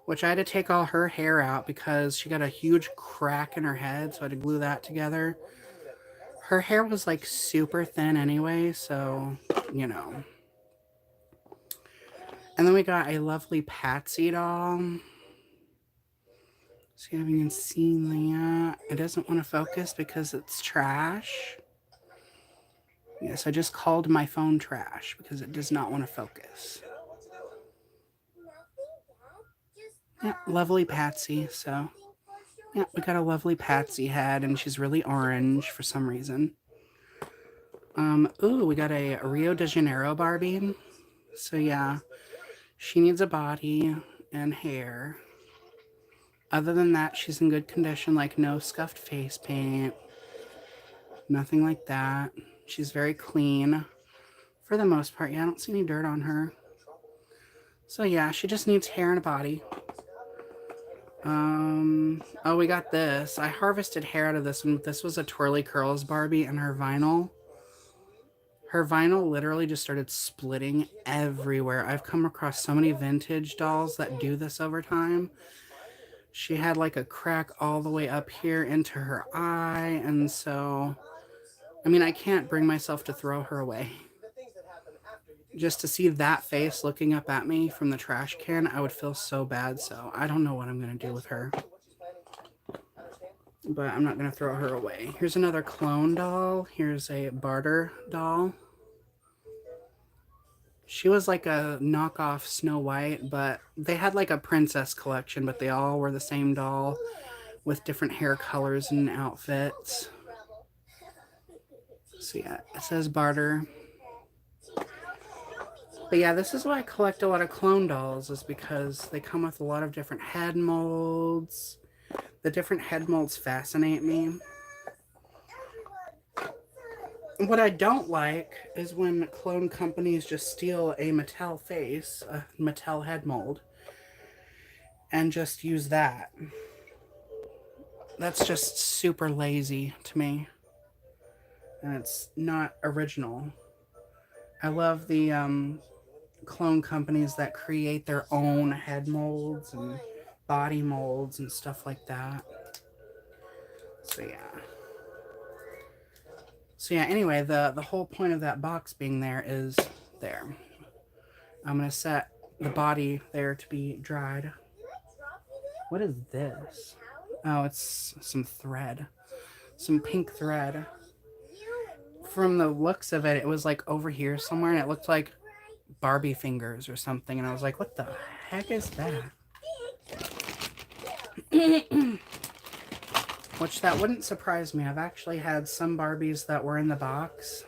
which I had to take all her hair out because she got a huge crack in her head, so I had to glue that together. Her hair was like super thin anyway, so, you know. And then we got a lovely Patsy doll. See if you can see that. It doesn't want to focus because it's trash. Yes, I just called my phone trash because it does not want to focus. Yeah, lovely Patsy. So, yeah, we got a lovely Patsy head, and she's really orange for some reason. Ooh, we got a Rio de Janeiro Barbie. So, yeah, she needs a body and hair. Other than that, she's in good condition, like no scuffed face paint. Nothing like that. She's very clean for the most part. Yeah, I don't see any dirt on her. So yeah, she just needs hair and a body. Oh, we got this. I harvested hair out of this one. This was a Twirly Curls Barbie, and her vinyl literally just started splitting everywhere. I've come across so many vintage dolls that do this over time. She had like a crack all the way up here into her eye, and so, I mean, I can't bring myself to throw her away. Just to see that face looking up at me from the trash can, I would feel so bad, so I don't know what I'm going to do with her. But I'm not going to throw her away. Here's another clone doll. Here's a barter doll. She was like a knockoff Snow White, but they had like a princess collection, but they all were the same doll with different hair colors and outfits. So yeah, it says barter. But yeah, this is why I collect a lot of clone dolls, is because they come with a lot of different head molds. The different head molds fascinate me. What I don't like is when clone companies just steal a Mattel face, a Mattel head mold, and just use that. That's just super lazy to me. And it's not original. I love the clone companies that create their own head molds and body molds and stuff like that. So yeah, anyway, the whole point of that box being there is there. I'm going to set the body there to be dried. What is this? Oh, it's some thread. Some pink thread. From the looks of it, it was like over here somewhere, and it looked like Barbie fingers or something. And I was like, what the heck is that? Which that wouldn't surprise me. I've actually had some Barbies that were in the box.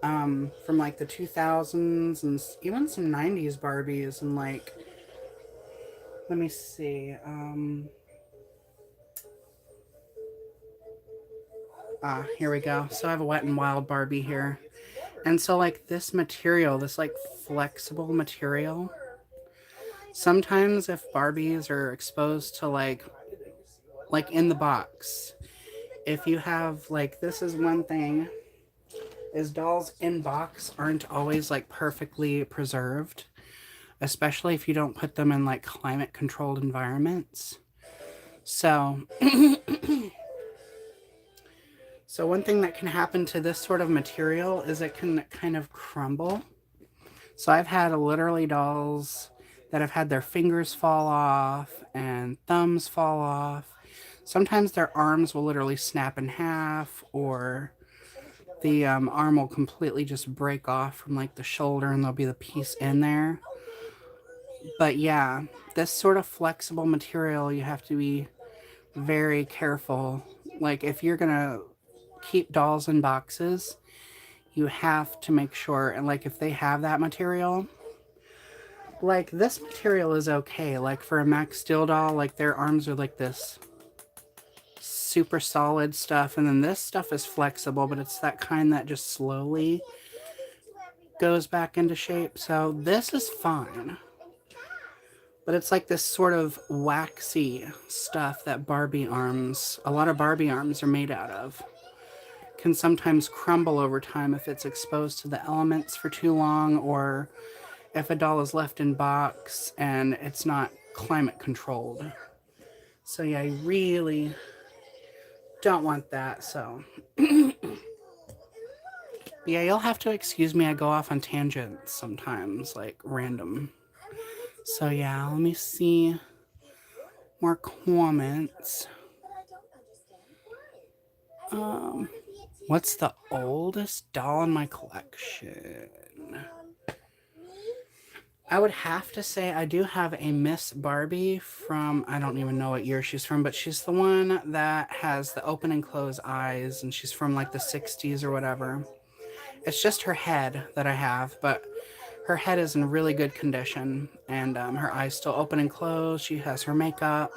From like the 2000s and even some 90s Barbies, and like, let me see. Here we go. So I have a Wet and Wild Barbie here. And so like this material, this like flexible material, sometimes if Barbies are exposed to like in the box, if you have like, this is one thing, is dolls in box aren't always like perfectly preserved, especially if you don't put them in like climate controlled environments. So so one thing that can happen to this sort of material is it can kind of crumble. So I've had literally dolls that have had their fingers fall off and thumbs fall off. Sometimes their arms will literally snap in half, or the arm will completely just break off from like the shoulder and there'll be the piece in there. But yeah, this sort of flexible material, you have to be very careful. Like if you're gonna keep dolls in boxes, you have to make sure, and like if they have that material, like this material is okay. Like for a Max Steel doll, like their arms are like this super solid stuff, and then this stuff is flexible, but it's that kind that just slowly goes back into shape. So this is fine. But it's like this sort of waxy stuff that Barbie arms, a lot of Barbie arms are made out of. Can sometimes crumble over time if it's exposed to the elements for too long, or if a doll is left in box and it's not climate controlled. So yeah, I really don't want that. So yeah, you'll have to excuse me. I go off on tangents sometimes, like random. So yeah, let me see more comments. What's the oldest doll in my collection? I would have to say I do have a Miss Barbie from, I don't even know what year she's from, but she's the one that has the open and close eyes, and she's from like the 60s or whatever. It's just her head that I have, but her head is in really good condition, and her eyes still open and close. She has her makeup.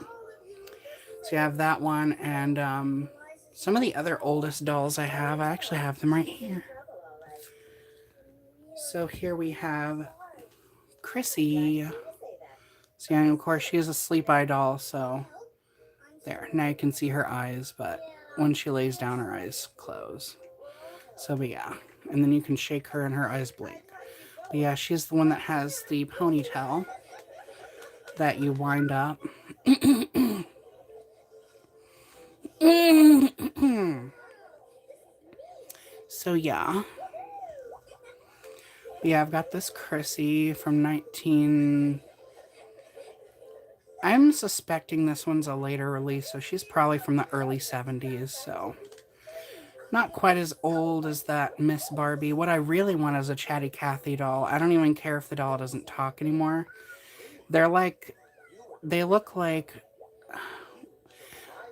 So you have that one, and some of the other oldest dolls I actually have them right here. So here we have Chrissy. So yeah, and of course she is a sleep eye doll, so there. Now you can see her eyes, but when she lays down, her eyes close. So, but yeah. And then you can shake her and her eyes blink. But yeah, she's the one that has the ponytail that you wind up. So yeah. Yeah, I've got this Chrissy from 19... I'm suspecting this one's a later release, so she's probably from the early 70s, so... Not quite as old as that Miss Barbie. What I really want is a Chatty Cathy doll. I don't even care if the doll doesn't talk anymore. They're like... They look like...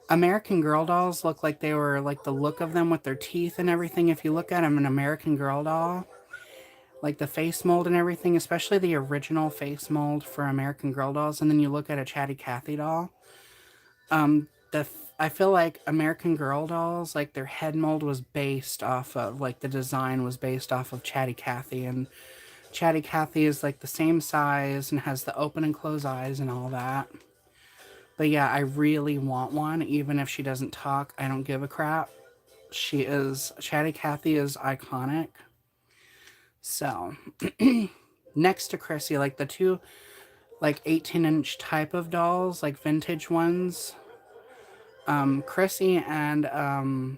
American Girl dolls look like they were, like, the look of them with their teeth and everything. If you look at them, an American Girl doll, like the face mold and everything, especially the original face mold for American Girl dolls, and then you look at a Chatty Cathy doll, I feel like American Girl dolls, like their head mold was based off of, like the design was based off of Chatty Cathy, and Chatty Cathy is like the same size and has the open and close eyes and all that. But yeah, I really want one, even if she doesn't talk. I don't give a crap. Chatty Cathy is iconic. So, next to Chrissy, like the two, like 18-inch type of dolls, like vintage ones, Chrissy and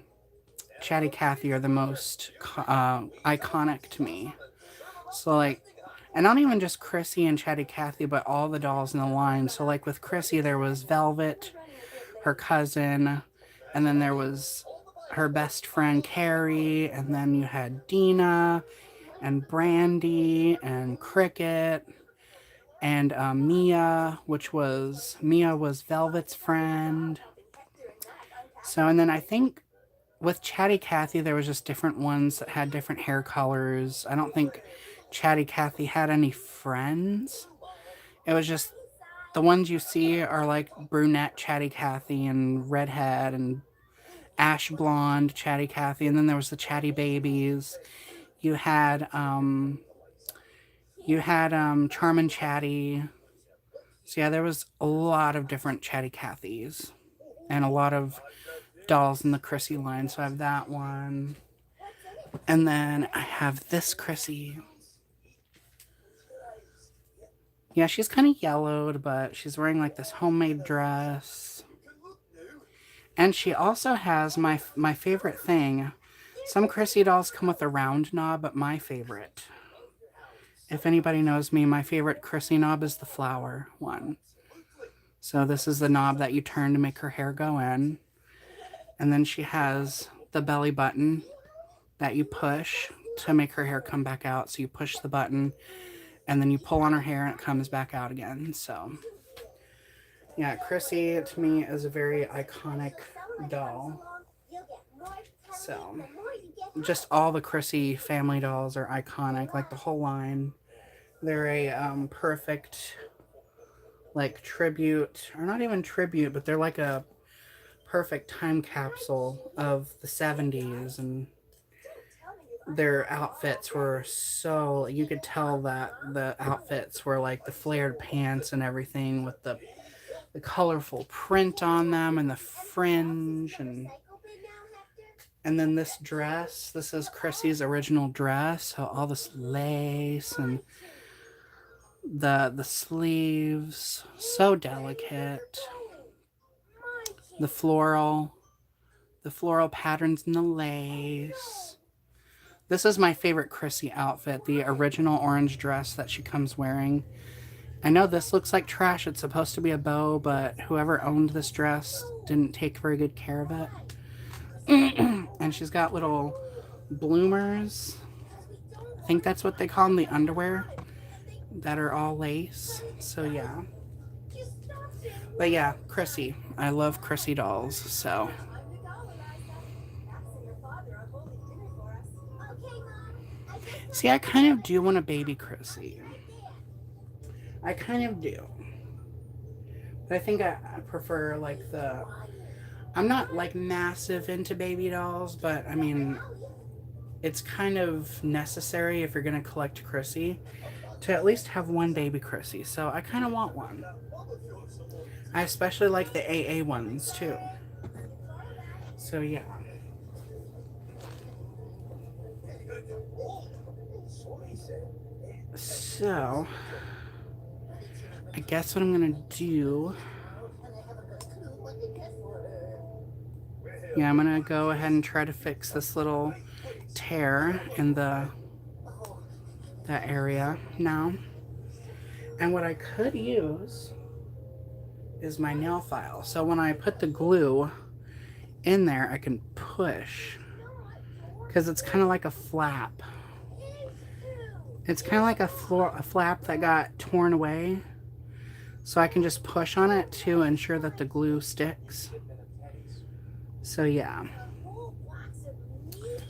Chatty Cathy are the most iconic to me. So, like, And not even just Chrissy and Chatty Cathy, but all the dolls in the line. So, like with Chrissy, there was Velvet, her cousin, and then there was her best friend Carrie, and then you had Dina and Brandy and Cricket and Mia was Velvet's friend. So, and then I think with Chatty Cathy, there was just different ones that had different hair colors. I don't think Chatty Cathy had any friends. It was just the ones you see are like brunette Chatty Cathy and redhead and ash blonde Chatty Cathy, and then there was the Chatty Babies. You had Charmin Chatty. So yeah, there was a lot of different Chatty Cathys and a lot of dolls in the Chrissy line. So I have that one. And then I have this Chrissy. Yeah, she's kind of yellowed, but she's wearing like this homemade dress. And she also has my favorite thing. Some Chrissy dolls come with a round knob, but my favorite, if anybody knows me, my favorite Chrissy knob is the flower one. So this is the knob that you turn to make her hair go in. And then she has the belly button that you push to make her hair come back out. So you push the button and then you pull on her hair and it comes back out again. So yeah, Chrissy to me is a very iconic doll. So just all the Chrissy family dolls are iconic, like the whole line. They're a perfect like tribute, or not even tribute, but they're like a perfect time capsule of the 70s, and their outfits were so, you could tell that the outfits were like the flared pants and everything with the colorful print on them and the fringe, and then this dress, this is Chrissy's original dress, so all this lace and the sleeves, so delicate. The floral patterns in the lace. This is my favorite Chrissy outfit, the original orange dress that she comes wearing. I know this looks like trash. It's supposed to be a bow, but whoever owned this dress didn't take very good care of it. And she's got little bloomers. I think that's what they call them, the underwear, that are all lace. So yeah. But yeah, Chrissy. I love Chrissy dolls, so. See, I kind of do want a baby Chrissy. I kind of do. But I think I prefer like I'm not like massive into baby dolls, but I mean, it's kind of necessary if you're going to collect Chrissy to at least have one baby Chrissy. So I kind of want one. I especially like the AA ones too. So yeah. So I guess what I'm gonna do, yeah, I'm gonna go ahead and try to fix this little tear in that area now. And what I could use is my nail file. So when I put the glue in there, I can push, because it's kind of like a flap. It's kind of like a flap that got torn away. So I can just push on it to ensure that the glue sticks. So yeah.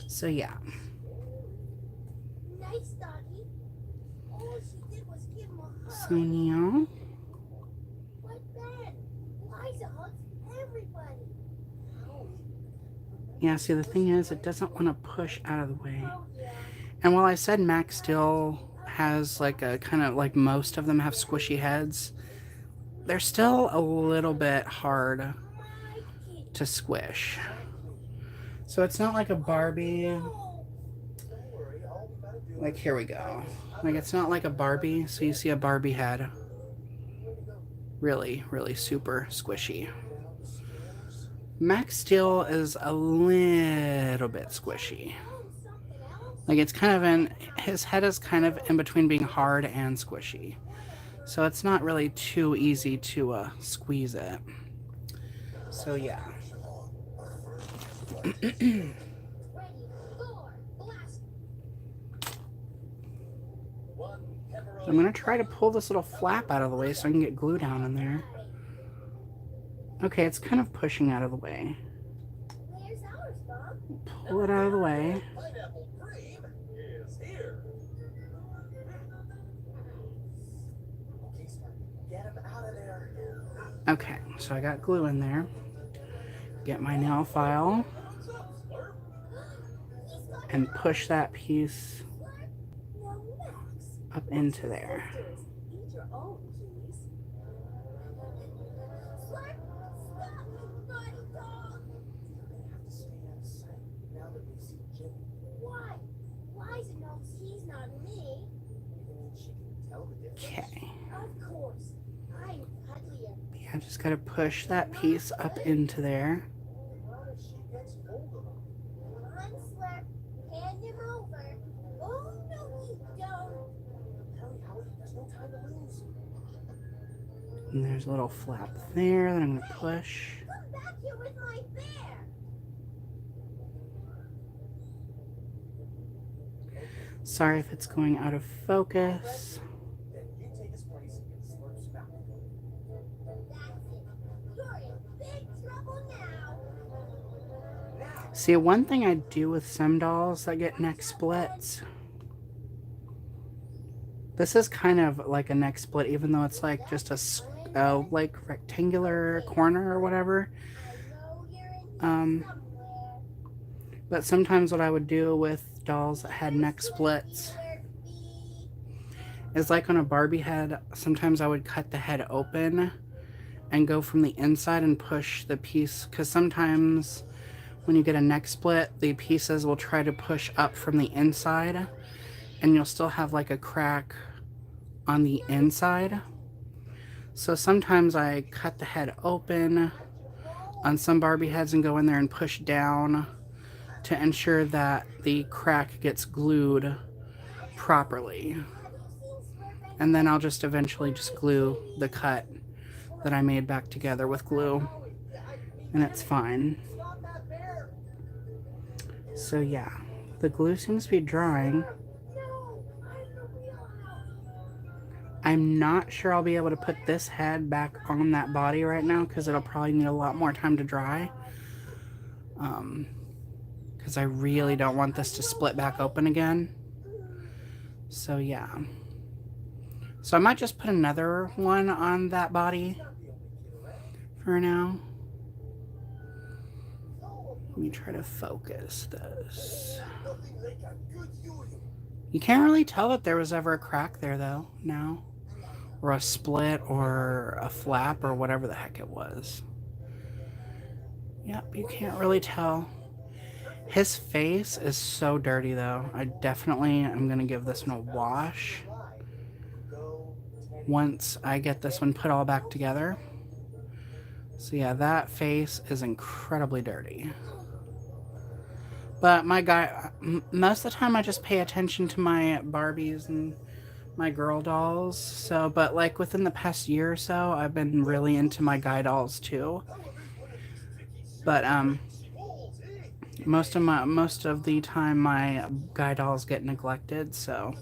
So yeah. So now. Yeah, see, the thing is, it doesn't want to push out of the way. And while I said Max Steel has like a kind of like most of them have squishy heads, they're still a little bit hard to squish. So it's not like a Barbie. Like, here we go. Like, it's not like a Barbie. So you see a Barbie head. Really, really super squishy. Max Steel is a little bit squishy. Like it's kind of in, his head is kind of in between being hard and squishy. So it's not really too easy to squeeze it. So yeah. I'm going to try to pull this little flap out of the way so I can get glue down in there. Okay, it's kind of pushing out of the way. Pull it out of the way. Okay, so I got glue in there. Get my nail file and push that piece up into there. Okay. Yeah, just gotta push that piece up into there. And there's a little flap there that I'm gonna push. Sorry if it's going out of focus. See, one thing I do with some dolls that get neck splits, this is kind of like a neck split, even though it's like just a like rectangular corner or whatever. But sometimes what I would do with dolls that had neck splits is like on a Barbie head, sometimes I would cut the head open and go from the inside and push the piece, because sometimes when you get a neck split, the pieces will try to push up from the inside and you'll still have like a crack on the inside. So sometimes I cut the head open on some Barbie heads and go in there and push down to ensure that the crack gets glued properly. And then I'll just eventually just glue the cut that I made back together with glue, and it's fine. So yeah, the glue seems to be drying. I'm not sure I'll be able to put this head back on that body right now because it'll probably need a lot more time to dry. Because I really don't want this to split back open again. So yeah. So I might just put another one on that body for now. Let me try to focus this. You can't really tell that there was ever a crack there though, now. Or a split or a flap or whatever the heck it was. Yep, you can't really tell. His face is so dirty though. I definitely am going to give this one a wash once I get this one put all back together. So yeah, that face is incredibly dirty. But my guy, most of the time I just pay attention to my Barbies and my girl dolls. So, but like within the past year or so, I've been really into my guy dolls too. But most of the time my guy dolls get neglected, so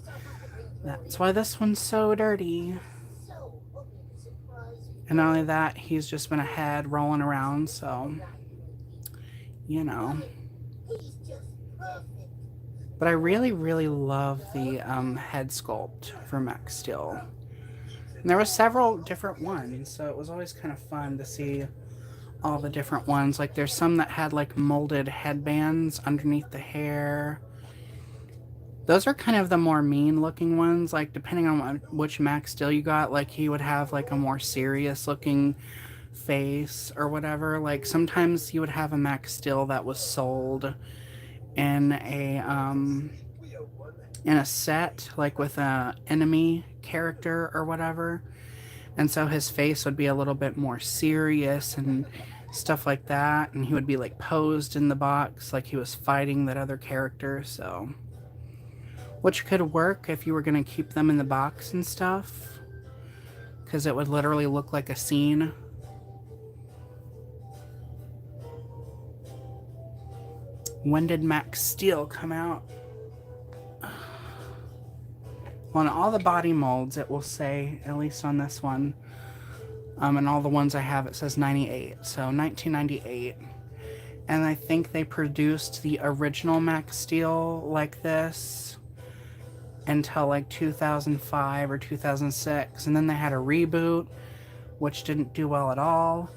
that's why this one's so dirty. And not only that, he's just been a head rolling around, so you know. But I really, really love the head sculpt for Max Steel. And there were several different ones, so it was always kind of fun to see all the different ones. Like there's some that had like molded headbands underneath the hair. Those are kind of the more mean looking ones, like depending on which Max Steel you got, like he would have like a more serious looking face or whatever. Like sometimes you would have a Max Steel that was sold in a set, like with a enemy character or whatever, and so his face would be a little bit more serious and stuff like that, and he would be like posed in the box like he was fighting that other character. So which could work if you were going to keep them in the box and stuff, because it would literally look like a scene. When did Max Steel come out? Well, on all the body molds, it will say, at least on this one, and all the ones I have, it says 98, so 1998. And I think they produced the original Max Steel like this until like 2005 or 2006, and then they had a reboot, which didn't do well at all,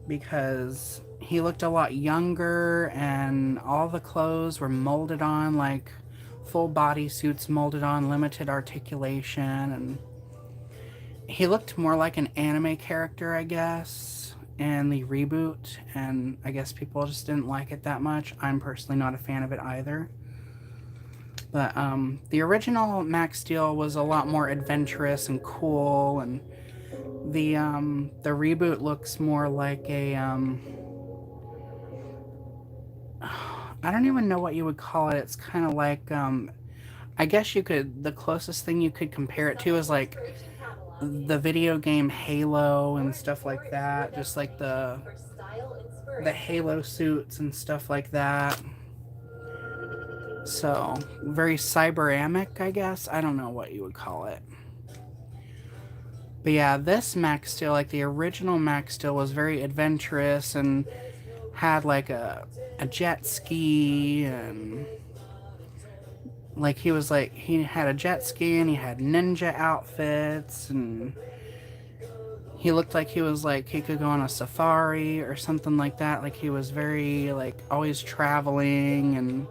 because he looked a lot younger, and all the clothes were molded on, like full body suits molded on, limited articulation, and he looked more like an anime character, I guess, in the reboot, and I guess people just didn't like it that much. I'm personally not a fan of it either. But the original Max Steel was a lot more adventurous and cool, and the reboot looks more like a I don't even know what you would call it. It's kind of like I guess you could, the closest thing you could compare it to is like the video game Halo and stuff like that, just like the Halo suits and stuff like that. So very cyberamic, I guess. I don't know what you would call it. But yeah, this Max Steel, like the original Max Steel, was very adventurous and had like a jet ski, and like he had a jet ski and he had ninja outfits, and he looked like he was like he could go on a safari or something like that. Like he was very like always traveling, and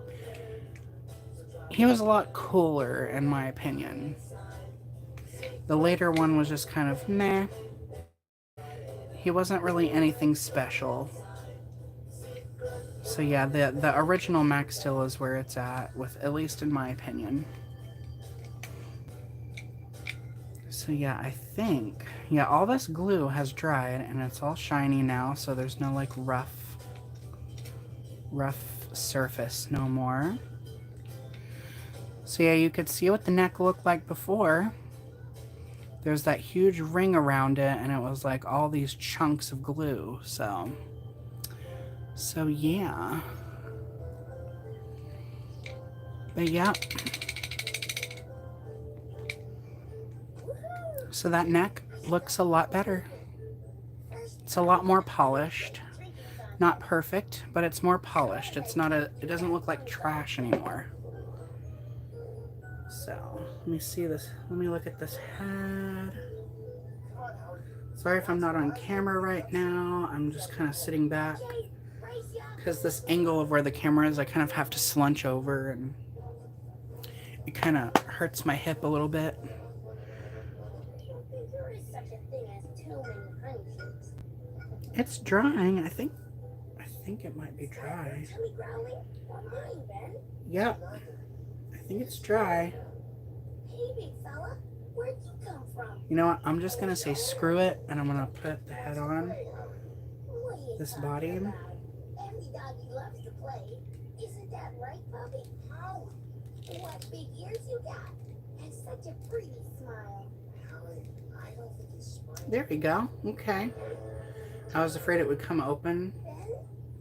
he was a lot cooler in my opinion. The later one was just kind of meh. He wasn't really anything special. So yeah, the original Max Steel is where it's at, at least in my opinion. So yeah, I think, yeah, all this glue has dried and it's all shiny now, so there's no like rough surface no more. So yeah, you could see what the neck looked like before. There's that huge ring around it, and it was like all these chunks of glue, so yeah. But yeah. So that neck looks a lot better. It's a lot more polished. Not perfect, but it's more polished. It doesn't look like trash anymore. So, let me see this. Let me look at this head. Sorry if I'm not on camera right now. I'm just kind of sitting back. Because this angle of where the camera is, I kind of have to slunch over, and it kind of hurts my hip a little bit. It's drying. I think it might be dry. Yep. I think it's dry. You know what? I'm just going to say screw it, and I'm going to put the head on this body. Loves to play. Isn't that right, puppy? Oh, what big ears you got. And such a pretty smile. I don't think he's smiling. There we go. Okay. I was afraid it would come open.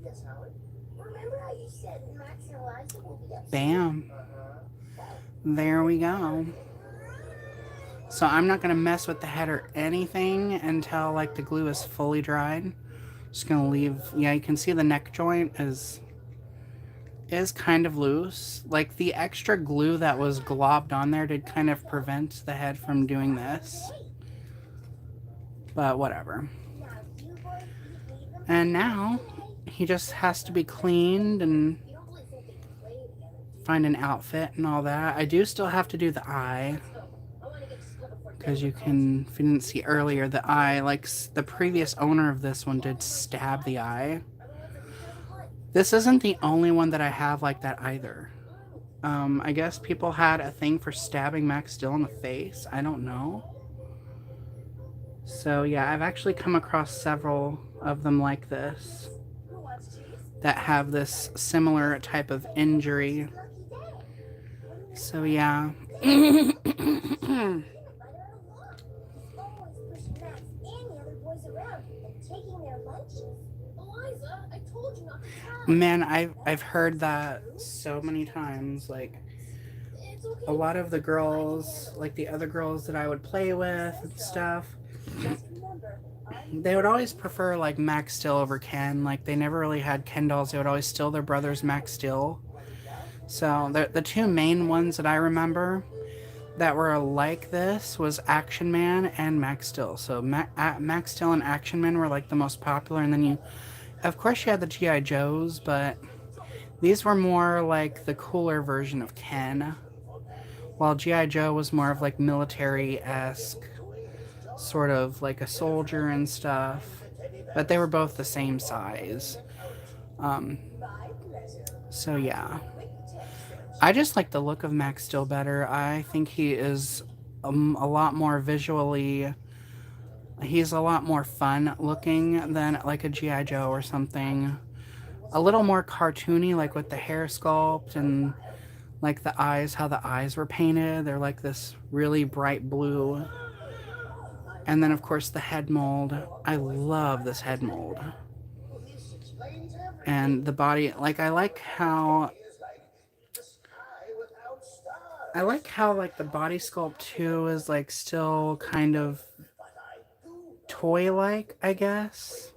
Yes, Howard. Remember how you said Max and Eliza will be upset? Bam. There we go. So I'm not going to mess with the head or anything until like the glue is fully dried. Just gonna leave. Yeah, you can see the neck joint is kind of loose. Like the extra glue that was globbed on there did kind of prevent the head from doing this, but whatever. And now he just has to be cleaned and find an outfit and all that. I do still have to do the eye, because you can, if you didn't see earlier, the eye, like the previous owner of this one did stab the eye. This isn't the only one that I have like that either. I guess people had a thing for stabbing Max Steel in the face. I don't know. So yeah, I've actually come across several of them like this that have this similar type of injury. So yeah. Peanut butter a lot. He's always pushing Max and the other boys around and taking their lunches. Eliza, I told you not to try. Man, I've heard that so many times. Like It's a okay, lot of Max. the I can girls, handle it. like the other girls that I would play He with says and so. stuff, Just remember, I'm they would always prefer like Max Steel over Ken. Like they never really had Ken dolls. They would always steal their brother's Max Steel. So the two main ones that I remember that were like this was Action Man and Max Steel. So Max Steel and Action Man were like the most popular, and then you, of course, you had the GI Joes, but these were more like the cooler version of Ken, while GI Joe was more of like military esque, sort of like a soldier and stuff. But they were both the same size. Um, my pleasure. so yeah. Quick tech search. I just like the look of Max Steel better. I think he is a lot more visually. He's a lot more fun looking than like a GI Joe or something. A little more cartoony, like with the hair sculpt and like the eyes, how the eyes were painted. They're like this really bright blue. And then of course the head mold. I love this head mold. And the body, like I like how like the body sculpt too is like still kind of toy like, I guess.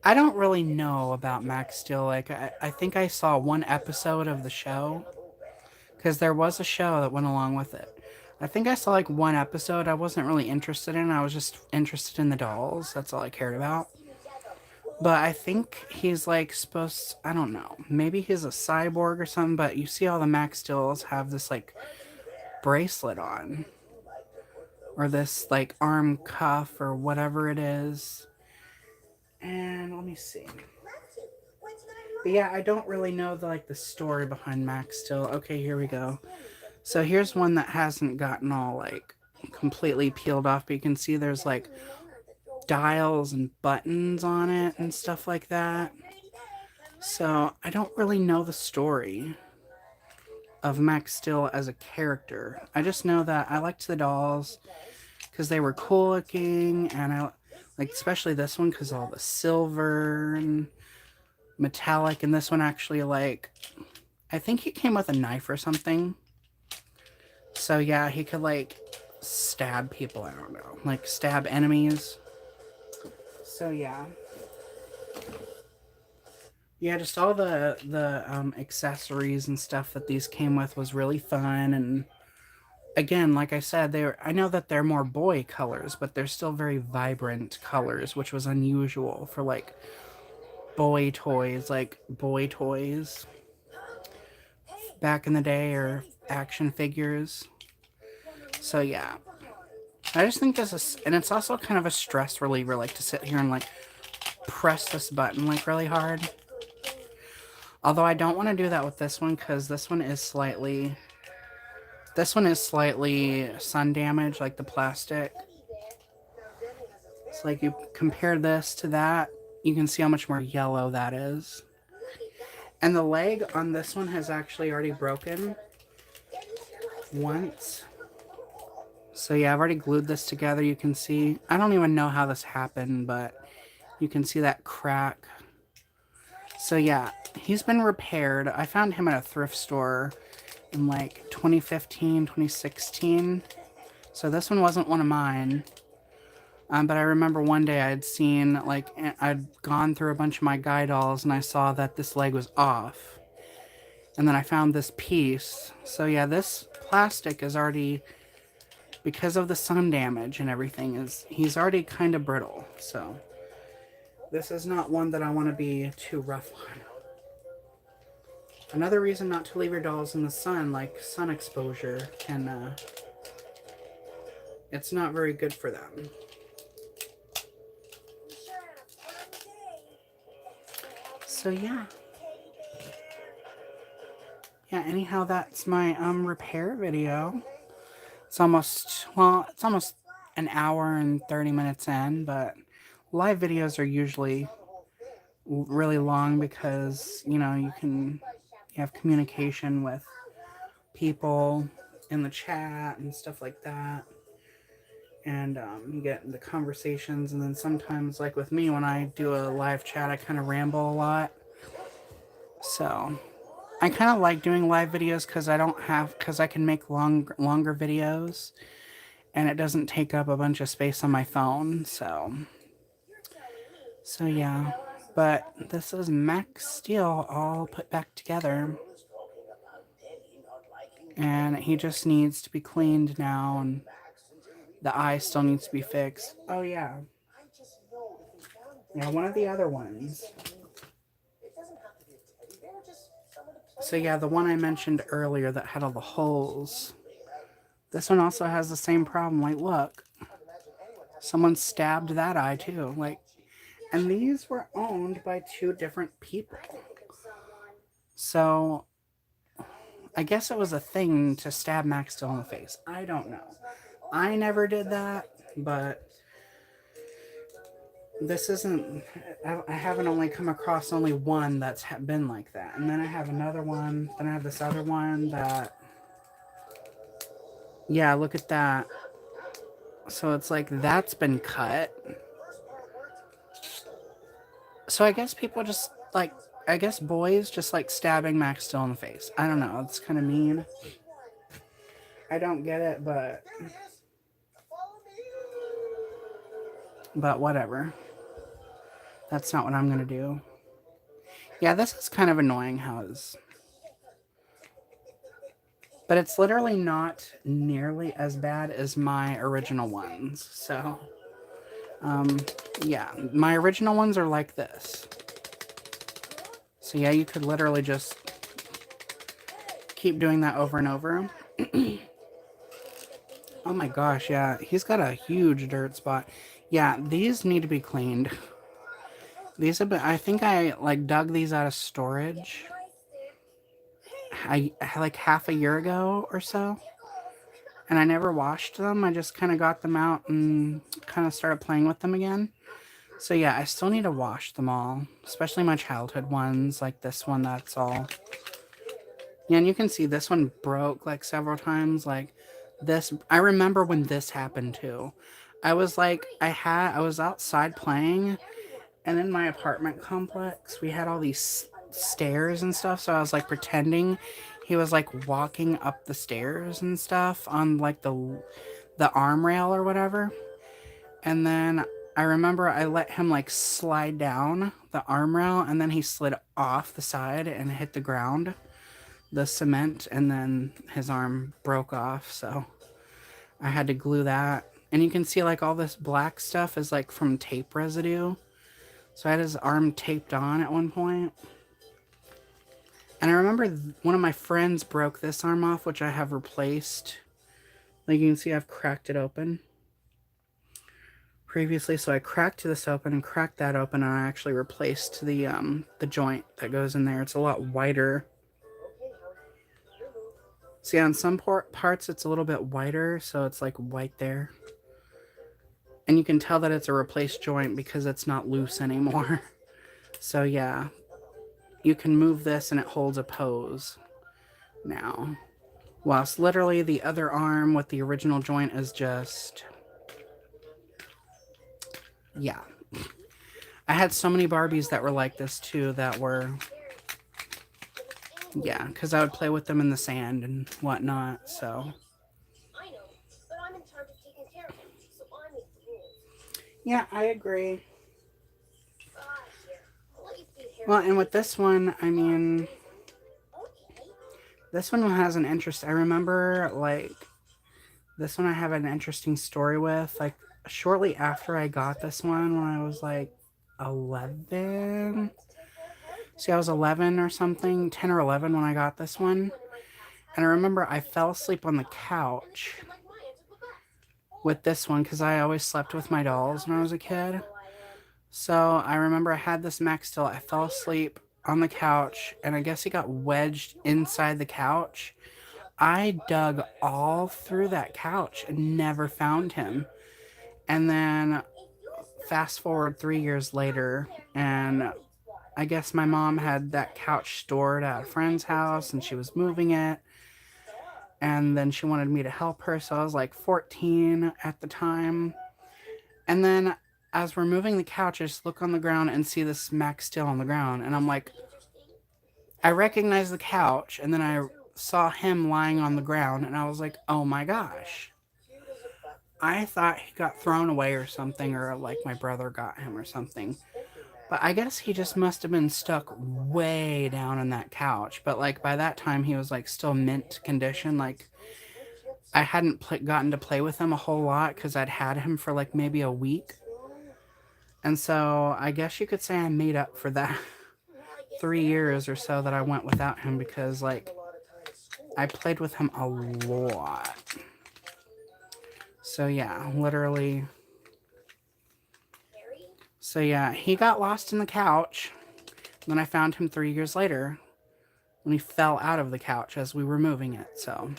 I don't really know about Max Steel. Like I think I saw one episode of the show because there was a show that went along with it. I think I saw like one episode. I wasn't really interested in. I was just interested in the dolls. That's all I cared about. But I think he's like supposed. I don't know. Maybe he's a cyborg or something. But you see, all the Max Steels have this like bracelet on, or this like arm cuff or whatever it is. And let me see. But yeah, I don't really know the story behind Max Steel. Okay, here we go. So here's one that hasn't gotten all like completely peeled off, but you can see there's like dials and buttons on it and stuff like that. So I don't really know the story of Max Steel as a character. I just know that I liked the dolls because they were cool looking, and I like especially this one because all the silver and metallic, and this one actually like I think he came with a knife or something. So yeah, he could like stab people, I don't know, like stab enemies. So yeah. Yeah, just all the accessories and stuff that these came with was really fun. And again, like I said, I know that they're more boy colors, but they're still very vibrant colors, which was unusual for like boy toys back in the day, or action figures. So yeah, I just think this is, and it's also kind of a stress reliever, like to sit here and like press this button like really hard. Although I don't want to do that with this one because this one is slightly sun damaged, like the plastic. It's like you compare this to that, you can see how much more yellow that is. And the leg on this one has actually already broken once. So yeah, I've already glued this together. You can see, I don't even know how this happened, but you can see that crack. So yeah, he's been repaired. I found him at a thrift store in like 2015, 2016. So this one wasn't one of mine. But I remember one day I'd seen, like, I'd gone through a bunch of my guy dolls and I saw that this leg was off. And then I found this piece. So yeah, this plastic is already, because of the sun damage and everything, he's already kind of brittle. So this is not one that I want to be too rough on. Another reason not to leave your dolls in the sun, like sun exposure, can, it's not very good for them. So yeah. Yeah, anyhow, that's my repair video. It's almost an hour and 30 minutes in, but live videos are usually really long because, you know, you have communication with people in the chat and stuff like that. And you get into conversations, and then sometimes, like with me, when I do a live chat, I kind of ramble a lot. So I kind of like doing live videos because I can make longer videos, and it doesn't take up a bunch of space on my phone. So yeah. But this is Max Steel all put back together. And he just needs to be cleaned now, and the eye still needs to be fixed. Oh yeah. Yeah, one of the other ones. So yeah, the one I mentioned earlier that had all the holes. This one also has the same problem. Like, look. Someone stabbed that eye too. Like, and these were owned by two different people. So I guess it was a thing to stab Max Steel in the face. I don't know. I never did that, but this isn't. I haven't only come across only one that's been like that. And then I have another one. Then I have this other one that. Yeah, look at that. So it's like that's been cut. So I guess people just like. I guess boys just like stabbing Max Steel in the face. I don't know. It's kind of mean. I don't get it, but whatever. That's not what I'm gonna do. Yeah, this is kind of annoying how it's. But it's literally not nearly as bad as my original ones. So, yeah, my original ones are like this. So yeah, you could literally just keep doing that over and over. Oh my gosh, yeah, he's got a huge dirt spot. Yeah, these need to be cleaned. These have been, I think I like dug these out of storage. I like half a year ago or so. And I never washed them. I just kind of got them out and kind of started playing with them again. So yeah, I still need to wash them all, especially my childhood ones, like this one that's all. Yeah, and you can see this one broke like several times. Like this, I remember when this happened too. I was like, I was outside playing, and in my apartment complex, we had all these stairs and stuff. So I was like pretending he was like walking up the stairs and stuff on like the arm rail or whatever. And then I remember I let him like slide down the arm rail, and then he slid off the side and hit the ground, the cement, and then his arm broke off. So I had to glue that. And you can see like all this black stuff is like from tape residue. So I had his arm taped on at one point. And I remember one of my friends broke this arm off, which I have replaced. Like you can see, I've cracked it open previously. So I cracked this open and cracked that open, and I actually replaced the joint that goes in there. It's a lot wider. See, on some parts it's a little bit whiter, so it's like white there. And you can tell that it's a replaced joint because it's not loose anymore. So yeah, you can move this and it holds a pose now. Whilst literally the other arm with the original joint is just... yeah. I had so many Barbies that were like this too, that were... yeah, because I would play with them in the sand and whatnot, so... yeah, I agree. Well, and with this one, I mean... this one has an interest. I remember, like... this one I have an interesting story with. Like, shortly after I got this one, when I was, like, 11... see, I was 11 or something, 10 or 11 when I got this one. And I remember I fell asleep on the couch with this one because I always slept with my dolls when I was a kid. So I remember I had this Max Steel. I fell asleep on the couch, and I guess he got wedged inside the couch. I dug all through that couch and never found him. And then fast forward 3 years later, and I guess my mom had that couch stored at a friend's house, and she was moving it. And then she wanted me to help her, so I was like 14 at the time. And then as we're moving the couch, I just look on the ground and see this Mac still on the ground. And I'm like, I recognize the couch, and then I saw him lying on the ground, and I was like, oh my gosh. I thought he got thrown away or something, or like my brother got him or something. But I guess he just must have been stuck way down in that couch. But like by that time, he was like still mint condition. Like I hadn't gotten to play with him a whole lot because I'd had him for like maybe a week. And so I guess you could say I made up for that 3 years or so that I went without him, because like I played with him a lot. So yeah, literally. So yeah, he got lost in the couch. Then I found him 3 years later when he fell out of the couch as we were moving it. So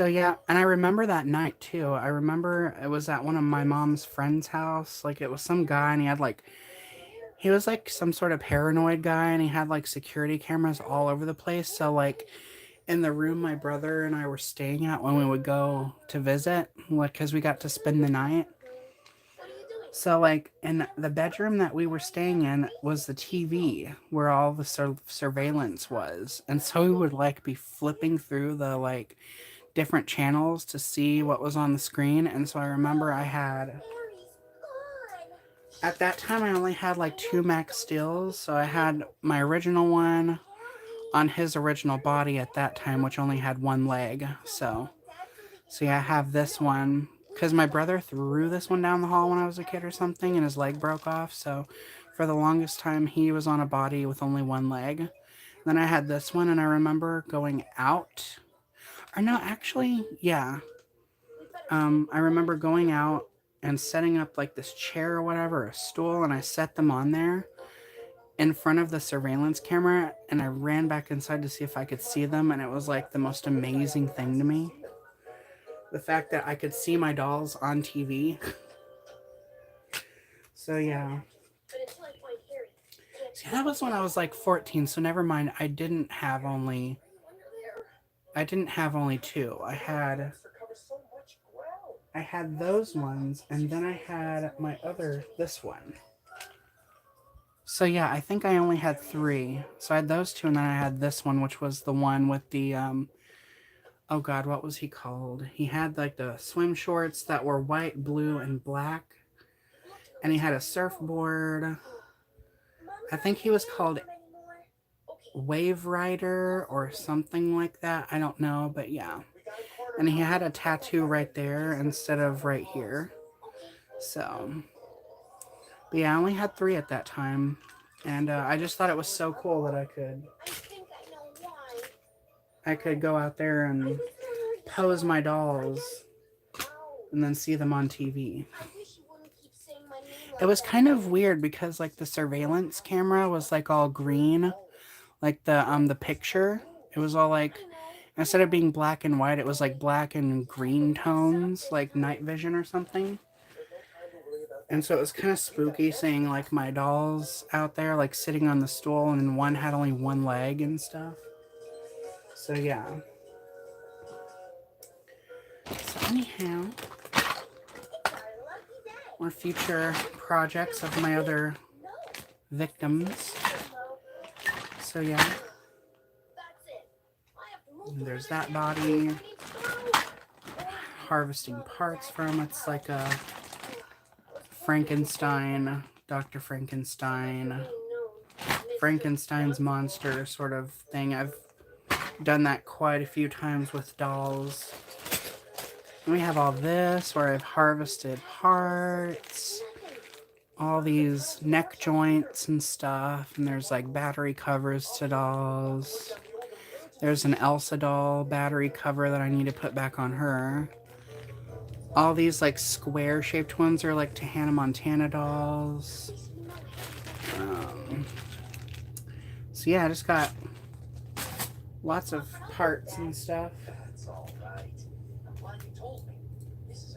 yeah, and I remember that night too. I remember it was at one of my mom's friend's house. Like it was some guy, and he was like some sort of paranoid guy, and he had like security cameras all over the place. So like in the room my brother and I were staying at when we would go to visit, like because we got to spend the night. So like in the bedroom that we were staying in was the TV where all the surveillance was. And so we would like be flipping through the like different channels to see what was on the screen. And so I remember at that time I only had like 2 Max Steels. So I had my original one on his original body at that time, which only had 1 leg. So yeah, I have this one because my brother threw this one down the hall when I was a kid or something, and his leg broke off. So for the longest time, he was on a body with only 1 leg. Then I had this one, and I remember going out. Or no, actually, yeah. I remember going out and setting up like this chair or whatever, a stool, and I set them on there in front of the surveillance camera, and I ran back inside to see if I could see them, and it was like the most amazing thing to me. The fact that I could see my dolls on TV. So yeah. See, that was when I was like 14, so never mind. I didn't have only 2. I had those ones, and then I had this one. So yeah, I think I only had 3. So I had those 2, and then I had this one, which was the one with the oh god, what was he called? He had like the swim shorts that were white, blue, and black. And he had a surfboard. I think he was called Wave Rider or something like that. I don't know, but yeah. And he had a tattoo right there instead of right here. So, but yeah, I only had 3 at that time. And I just thought it was so cool that I could go out there and pose my dolls and then see them on TV. It was kind of weird because like the surveillance camera was like all green, like the picture. It was all like, instead of being black and white, it was like black and green tones, like night vision or something. And so it was kind of spooky seeing like my dolls out there like sitting on the stool, and one had only 1 leg and stuff. So yeah. So anyhow, more future projects of my other victims. So yeah. And there's that body. Harvesting parts from. It's like a Frankenstein, Dr. Frankenstein's monster sort of thing. I've done that quite a few times with dolls. And we have all this where I've harvested parts, all these neck joints and stuff, and there's like battery covers to dolls. There's an Elsa doll battery cover that I need to put back on her. All these like square shaped ones are like to Hannah Montana dolls. So yeah, I just got lots of parts and stuff.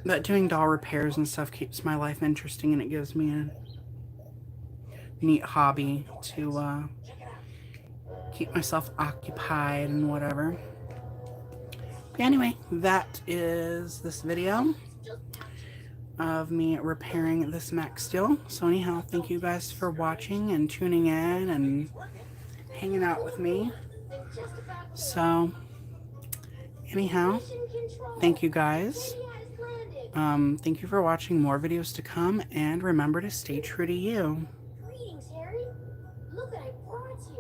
But doing doll repairs and stuff keeps my life interesting, and it gives me a neat hobby to keep myself occupied and whatever. Anyway, that is this video of me repairing this Mac Steel. So anyhow, thank you guys for watching and tuning in and hanging out with me. So anyhow, thank you guys. Thank you for watching. More videos to come, and remember to stay true to you.